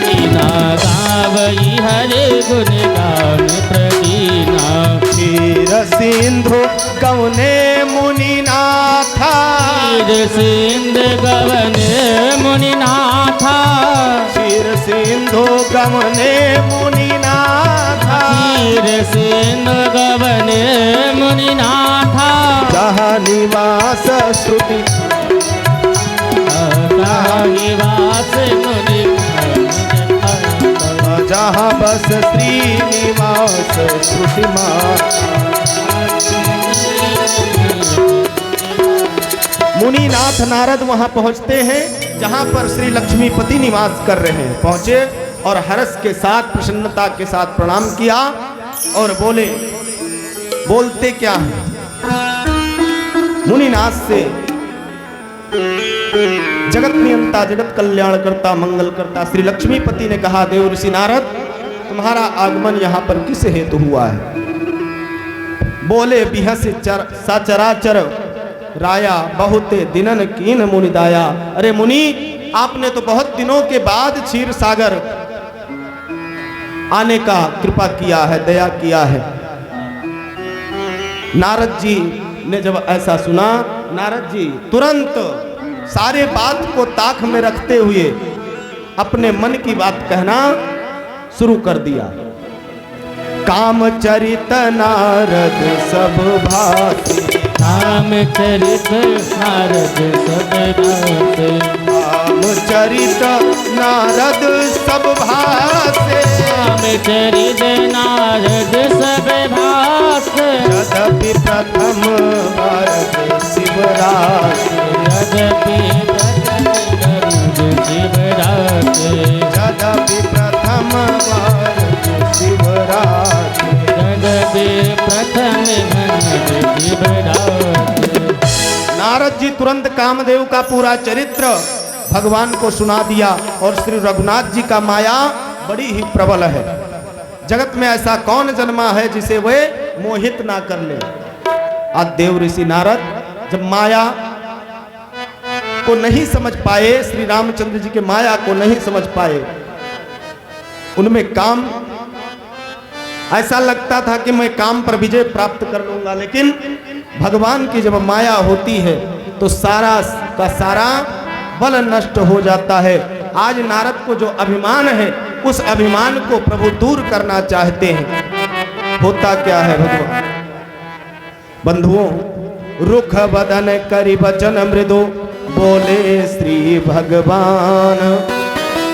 बीना गावहि हरि गुण गान प्रवीणा। क्षीर सिंधु गवने मुनिनाथा, क्षीर सिंधु गवने मुनिनाथा, क्षीर सिंधु गवने मुनिनाथा, क्षीर सिंधु गवने मुनिनाथा, जहाँ निवास श्रुति, जहाँ निवास मुनि, जहाँ बस श्रीनिवास श्रुति मुनिनाथ नारद वहां पहुंचते हैं जहां पर श्री लक्ष्मीपति निवास कर रहे हैं। पहुंचे और हर्ष के साथ, प्रसन्नता के साथ प्रणाम किया और बोलते क्या है? मुनिनाथ से जगत नियंता, जगत कल्याण करता, मंगल करता श्री लक्ष्मीपति ने कहा, देव ऋषि नारद, तुम्हारा आगमन यहाँ पर किस हेतु हुआ है? बोले, बिहस सचराचर राया, बहुते दिनन कीन मुनिदाया। अरे मुनि, आपने तो बहुत दिनों के बाद क्षीर सागर आने का कृपा किया है, दया किया है। नारद जी ने जब ऐसा सुना, नारद जी तुरंत सारे बात को ताक में रखते हुए अपने मन की बात कहना शुरू कर दिया। कामचरित नारद सब भाते, कामचरित नारद सब भाते, कामचरित नारद सब भाते, कामचरित नारद सब भाते, यद्यपि प्रथम भारत शिवराज, यद्यपि प्रथम भारत के यद्यपि प्रथम बार शिवरात्रि। जगदे प्रथम घन शिवरात्रि। नारद जी तुरंत कामदेव का पूरा चरित्र भगवान को सुना दिया और श्री रघुनाथ जी का माया बड़ी ही प्रबल है। जगत में ऐसा कौन जन्मा है जिसे वे मोहित ना कर ले। आज देव ऋषि नारद जब माया को नहीं समझ पाए, श्री रामचंद्र जी के माया को नहीं समझ पाए, उनमें काम ऐसा लगता था कि मैं काम पर विजय प्राप्त कर लूंगा, लेकिन भगवान की जब माया होती है तो सारा का सारा बल नष्ट हो जाता है। आज नारद को जो अभिमान है उस अभिमान को प्रभु दूर करना चाहते हैं। होता क्या है भगवान बंधुओं, रुख बदन करि बचन मृदु बोले श्री भगवान,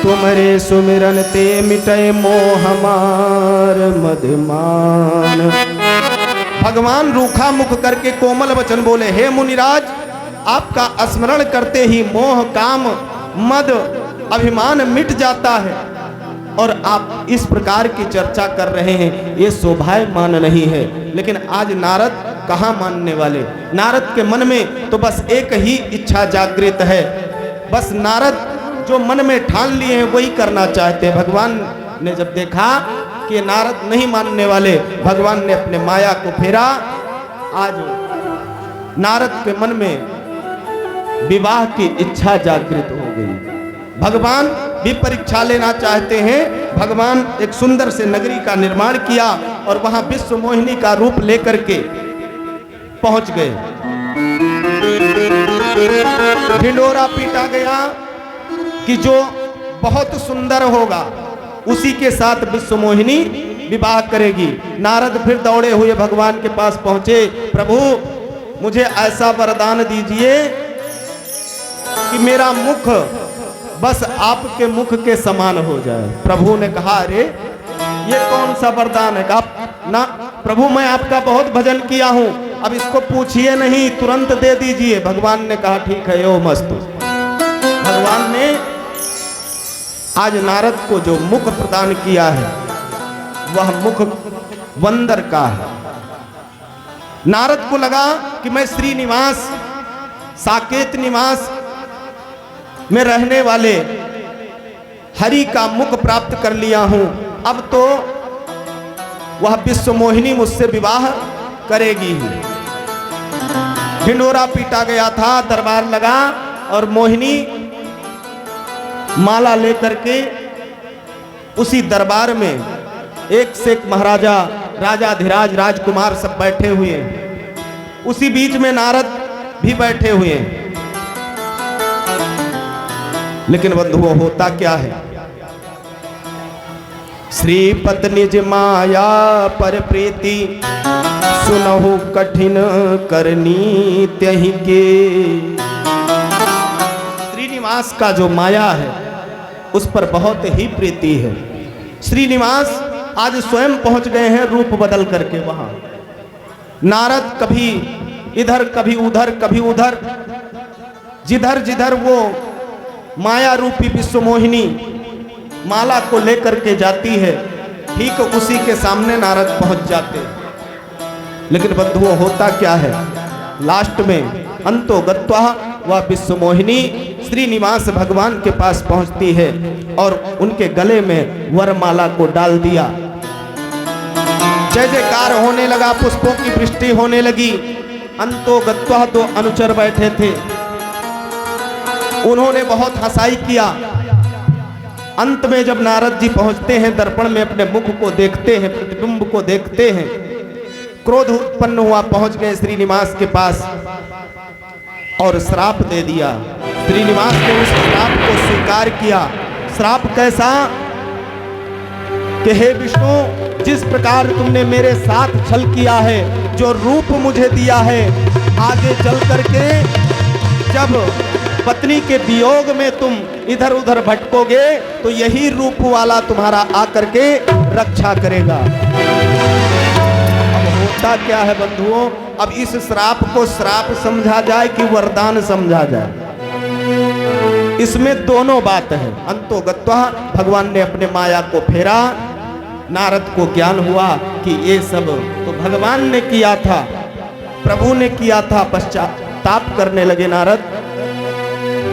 तुमरे सुमिरन ते मिटय मोह मार मदमान। भगवान रूखा मुख करके कोमल वचन बोले, हे मुनिराज, आपका स्मरण करते ही मोह काम मद अभिमान मिट जाता है और आप इस प्रकार की चर्चा कर रहे हैं, ये शोभायमान नहीं है। लेकिन आज नारद कहाँ मानने वाले। नारद के मन में तो बस एक ही इच्छा जागृत है, बस नारद जो मन में ठान लिए हैं वही करना चाहते हैं। भगवान ने जब देखा कि नारद नहीं मानने वाले, भगवान ने अपने माया को फेरा। आज नारद के मन में विवाह की इच्छा जागृत हो गई। भगवान भी परीक्षा लेना चाहते हैं। भगवान एक सुंदर से नगरी का निर्माण किया और वहां विश्व मोहिनी का रूप लेकर के पहुंच गए। ढिंडोरा पीटा गया कि जो बहुत सुंदर होगा उसी के साथ विश्व मोहिनी विवाह करेगी। नारद फिर दौड़े हुए भगवान के पास पहुंचे, प्रभु मुझे ऐसा वरदान दीजिए कि मेरा मुख बस आपके मुख के समान हो जाए। प्रभु ने कहा, अरे ये कौन सा वरदान है। कहा, ना प्रभु मैं आपका बहुत भजन किया हूं, अब इसको पूछिए नहीं, तुरंत दे दीजिए। भगवान ने कहा, ठीक है यो मस्तु। भगवान ने आज नारद को जो मुख प्रदान किया है वह मुख बंदर का है। नारद को लगा कि मैं श्रीनिवास साकेत निवास में रहने वाले हरि का मुख प्राप्त कर लिया हूं, अब तो वह विश्व मोहिनी मुझसे विवाह करेगी ही। ढिंडोरा पीटा गया था, दरबार लगा और मोहिनी माला लेकर के उसी दरबार में एक से एक महाराजा, राजाधिराज, राजकुमार सब बैठे हुए हैं। उसी बीच में नारद भी बैठे हुए हैं। लेकिन बंधुओं होता क्या है, श्रीपत निज माया पर प्रीति सुनहु कठिन करनी त्यहि के। श्रीनिवास का जो माया है उस पर बहुत ही प्रीति है। श्रीनिवास आज स्वयं पहुंच गए हैं रूप बदल करके वहां। नारद कभी इधर कभी उधर कभी उधर, जिधर जिधर वो माया रूपी विश्व मोहिनी माला को लेकर के जाती है, ठीक उसी के सामने नारद पहुंच जाते। लेकिन बंधुओं होता क्या है, लास्ट में अंतो गत्वा वह विश्व मोहिनी श्रीनिवास भगवान के पास पहुंचती है और उनके गले में वरमाला को डाल दिया। जय जयकार होने लगा, पुष्पों की वृष्टि होने लगी। अंतो गत्वा तो अनुचर बैठे थे, उन्होंने बहुत हंसाई किया। अंत में जब नारद जी पहुंचते हैं, दर्पण में अपने मुख को देखते हैं, प्रतिबिंब को देखते हैं, क्रोध उत्पन्न हुआ, पहुंच गए श्रीनिवास के पास और श्राप दे दिया। श्रीनिवास ने उस श्राप को स्वीकार किया। श्राप कैसा कि हे विष्णु, जिस प्रकार तुमने मेरे साथ छल किया है, जो रूप मुझे दिया है, आगे चल करके जब पत्नी के वियोग में तुम इधर उधर भटकोगे तो यही रूप वाला तुम्हारा आकर के रक्षा करेगा। अब होता क्या है बंधुओं, अब इस श्राप को श्राप समझा जाए कि वरदान समझा जाए। इसमें दोनों बात है। अंतो गत्वा भगवान ने अपने माया को फेरा, नारद को ज्ञान हुआ कि ये सब तो भगवान ने किया था, प्रभु ने किया था। पश्चाताप करने लगे नारद।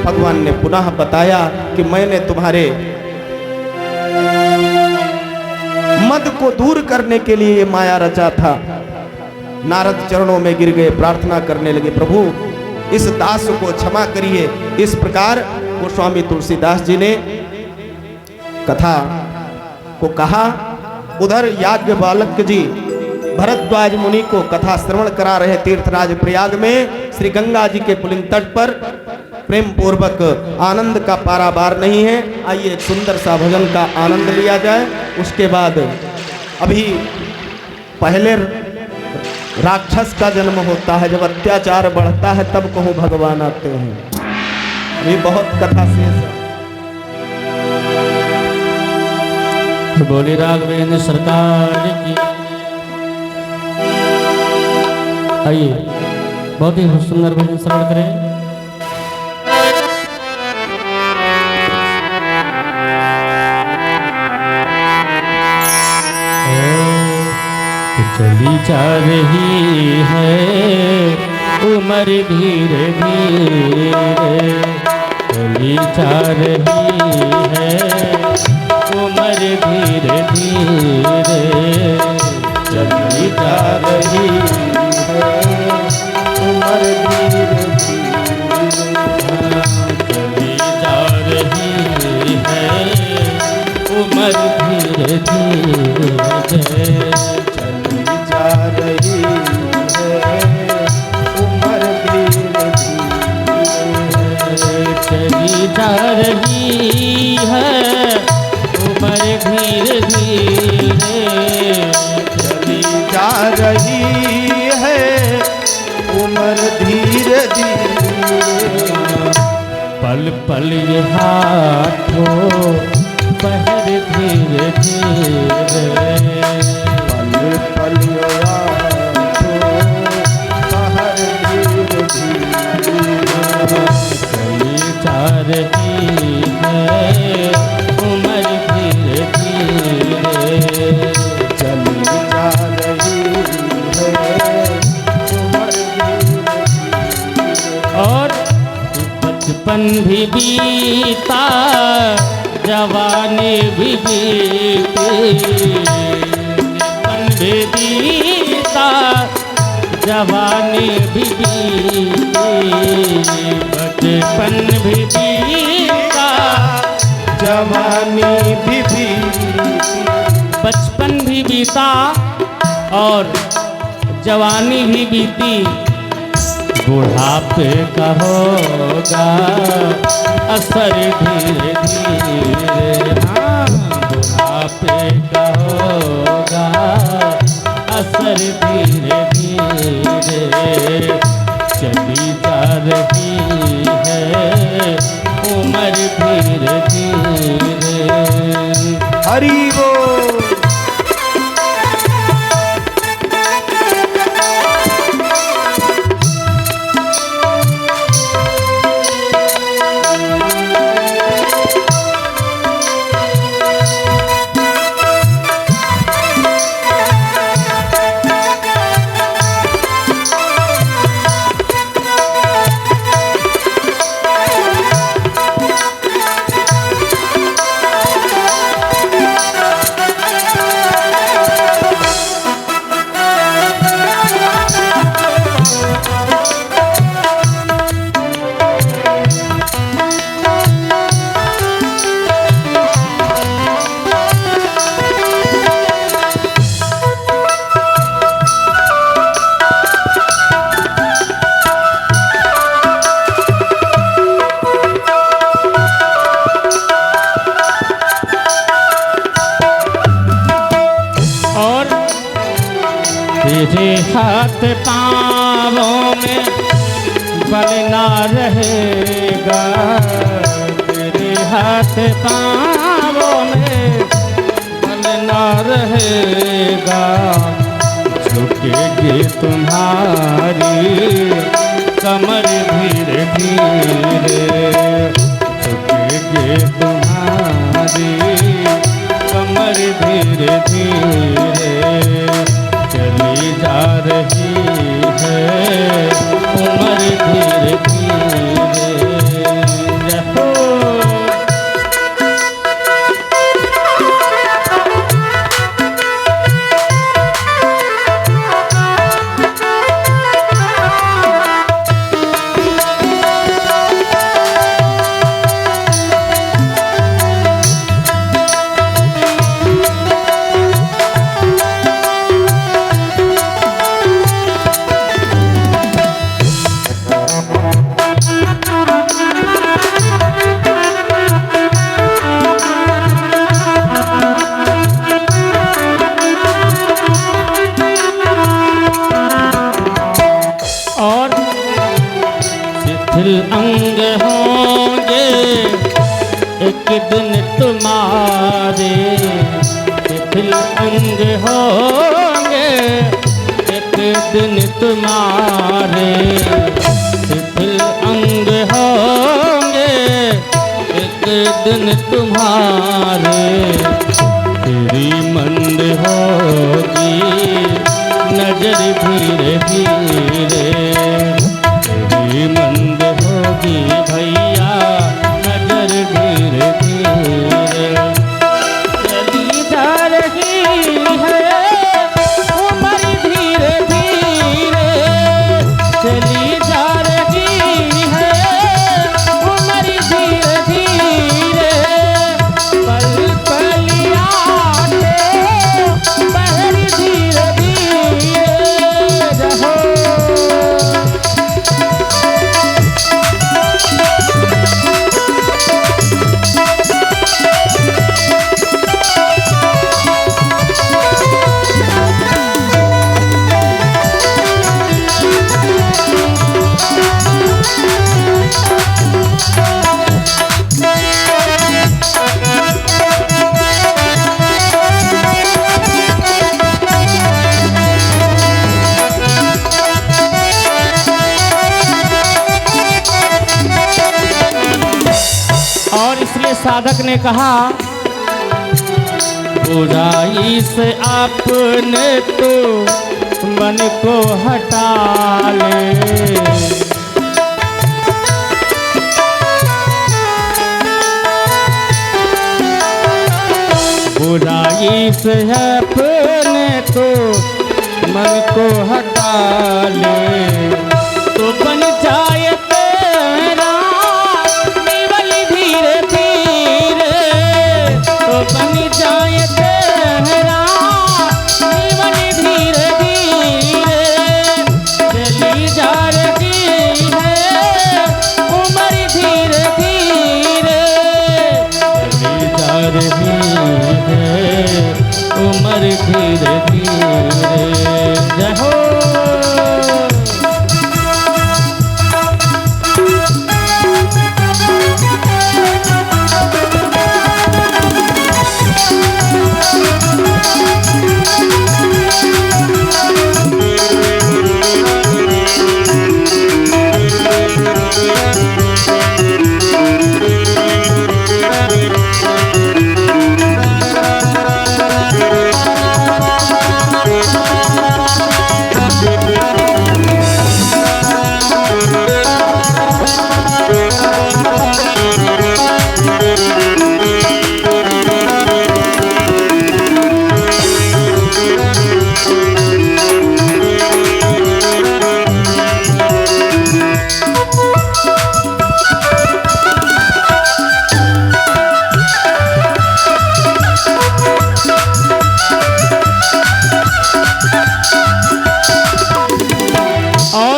भगवान ने पुनः बताया कि मैंने तुम्हारे मद को दूर करने के लिए ये माया रचा था। नारद चरणों में गिर गए, प्रार्थना करने लगे, प्रभु इस दास को क्षमा करिए। इस प्रकार गोस्वामी तुलसीदास जी ने कथा को कहा। उधर याज्ञवल्क्य जी भरद्वाज मुनि को कथा श्रवण करा रहे तीर्थराज प्रयाग में। श्री गंगा जी के पुलिंग तट पर प्रेम पूर्वक आनंद का पारावार नहीं है। आइए एक सुंदर सा भजन का आनंद लिया जाए। उसके बाद अभी पहले राक्षस का जन्म होता है, जब अत्याचार बढ़ता है तब कहूँ भगवान आते हैं। अभी बहुत कथा शेष है। बोली राघवेंद्र सरकार की। आइए बहुत ही सुंदर भजन श्रवण करें। चली जा रही है उम्र धीरे धीरे, चली जा रही है उम्र धीरे धीरे, चली जा रही है उम्र धीरे धीरे, चली जा रही है उम्र धीरे धीरे, जा रही है उम्र धीरे धीरे, चली जा रही है उम्र धीरे धीरे, चली जा रही है उम्र धीरे धीरे, पल पल ये हाथों पहर धीरे धीरे, पल पल बाहर धीरे धीरे, चली जा रही है उम्र धीरे धीरे, चली जा रही है उम्र धीरे धीरे। और बचपन भी बीता जवानी भी बीती, बचपन भी बीता जवानी भी बीती, बचपन भी बीता जवानी भी बीती, बचपन भी बीता और जवानी भी बीती, बुढ़ापे का होगा असर धीरे धीरे, हाँ बुढ़ापे का होगा असर धीरे धीरे, चली जा रही है उम्र धीरे धीरे। हरि बोल। तेरे हाथ पाँवों में बल ना रहेगा, तेरे हाथ पाँवों में बल ना रहेगा, झुकेगी तुम्हारी कमर धीरे धीरे, तुम्हारी कमर धीरे धीरे चली जा रही है उम्र धीरे धीरे रहो। शिथिल अंग होंगे एक दिन तुम्हारे, शिथिल अंग होंगे एक दिन तुम्हारे, शिथिल अंग होंगे एक दिन तुम्हारे। तेरी मंद होगी नजर धीरे धीरे, तेरी मंद होगी भैया नजर धीरे धीरे। चली जा रही है उम्र धीरे धीरे, चली जा रही है उम्र धीरे धीरे। पल पल यादें बहर धीरे धीरे रहो। और इसलिए साधक ने कहा बुराई से आपने तो मन को हटा ले, बुराई से अपने तो मन को हटा ले। तो बन जाए तेरा केवल धीरे धीरे, तो बन जाए तेरा केवल धीरे धीरे। चली जा रही है उम्र धीरे धीरे, चली जा रही है उम्र धीरे धीरे रहो।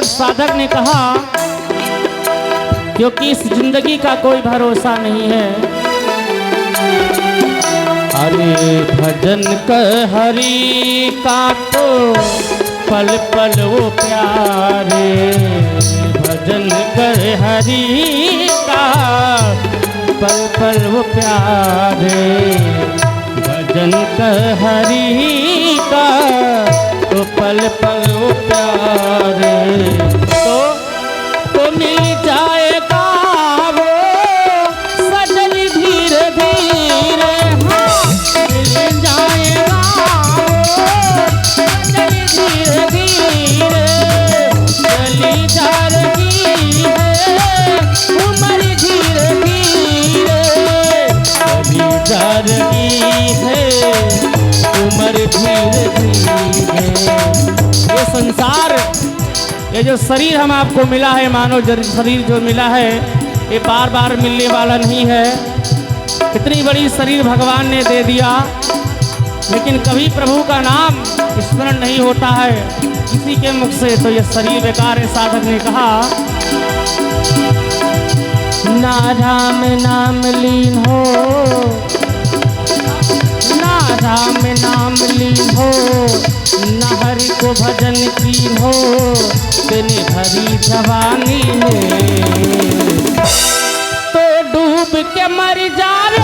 साधक ने कहा क्योंकि इस जिंदगी का कोई भरोसा नहीं है। अरे भजन कर हरि का तो पल पल वो प्यारे, भजन कर हरि का पल पल वो प्यारे, भजन कर हरि का तो पल पल वो प्यारे। तो मिल जाएगा वो सजल भी उम्र धीरे धीरे। ये संसार, ये जो शरीर हम आपको मिला है, मानव शरीर जो मिला है, ये बार बार मिलने वाला नहीं है। इतनी बड़ी शरीर भगवान ने दे दिया, लेकिन कभी प्रभु का नाम स्मरण नहीं होता है किसी के मुख से, तो ये शरीर बेकार है। साधक ने कहा, ना राम नाम लीन हो, ना राम नाम लीन हो, ना हरि को भजन कीन हो, तेने भरी जवानी में तो डूब के मर जावे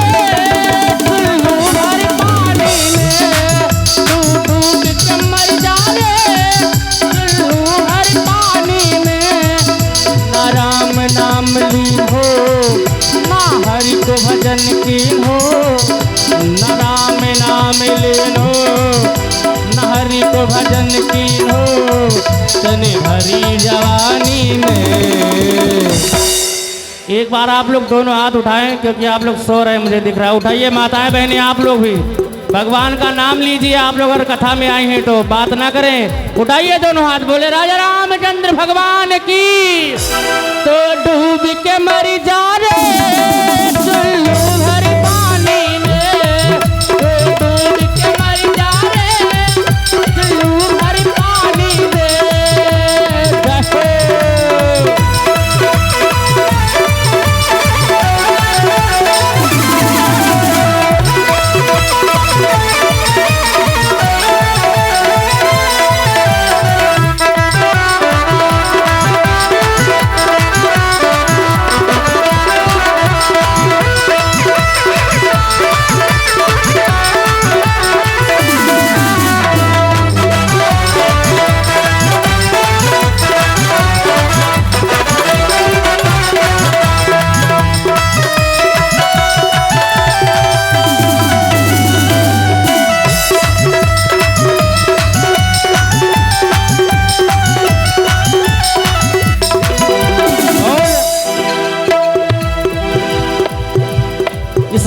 चुल्लू भर पानी में, तू डूब के मर जावे चुल्लू भर पानी में। ना राम नाम लीन हो, ना हरि को भजन कीन हो, ना राम नाम लीन हो, ना हरि को भजन कीन हो, तने भरी जवानी में। एक बार आप लोग दोनों हाथ उठाएं, क्योंकि आप लोग सो रहे हैं, मुझे दिख रहा है। उठाइए माताएं बहनें, आप लोग भी भगवान का नाम लीजिए। आप लोग अगर कथा में आए हैं तो बात ना करें, उठाइए दोनों हाथ, बोले राजा रामचंद्र भगवान की। तो डूब के मर जा रे चुल्लू भर पानी में, तो डूब के मर जा रे चुल्लू भर पानी में।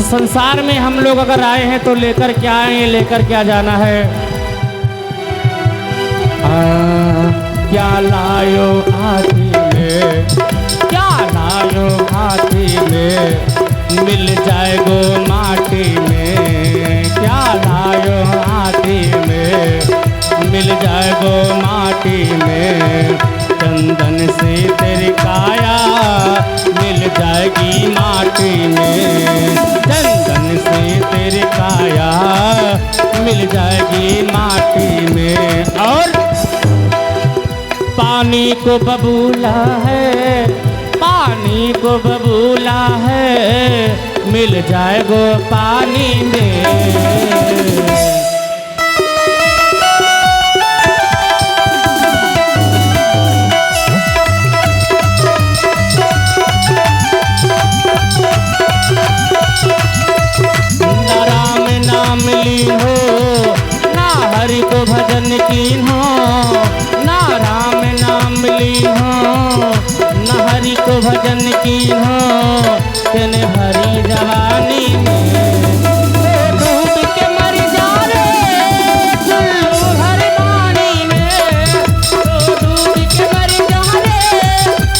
संसार में हम लोग अगर आए हैं तो लेकर क्या आए, लेकर क्या जाना है। क्या लायो हाथी में, क्या लायो हाथी में, मिल जाएगो माटी में। क्या लायो हाथी में, मिल जाएगो माटी में। चंदन से तेरी काया मिल जाएगी माटी में। चंदन से तेरी काया मिल जाएगी माटी में। और पानी को बबूला है, पानी को बबूला है, मिल जाएगो पानी में। हो ना हरि को भजन कीन हो, ना राम नाम लीन हो, ना हरि को भजन कीन हो, तेने भरी जवानी में। डूब के मर जा रे चुल्लू भर पानी में, तो डूब के मर जा रे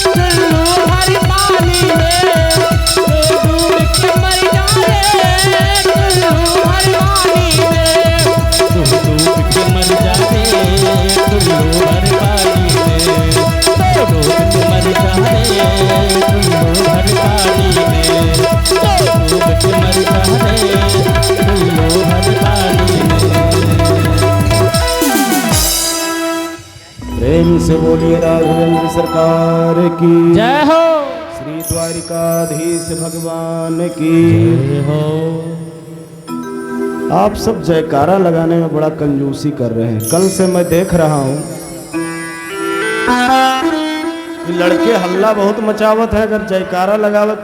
चुल्लू भर पानी में, तो डूब के मर जा रे चुल्लू भर पानी में। डूब के मर जाते चुल्लू भर पानी में, तो डूब के मर जाते चुल्लू भर पानी में, तो डूब के मर जाते चुल्लू भर पानी में। प्रेम से बोलिए राघवेंद्र सरकार की जय हो, श्री द्वारिकाधीश भगवान की जय हो। आप सब जयकारा लगाने में बड़ा कंजूसी कर रहे हैं। कल से मैं देख रहा हूं कि लड़के हल्ला बहुत मचावत है, अगर जयकारा लगावत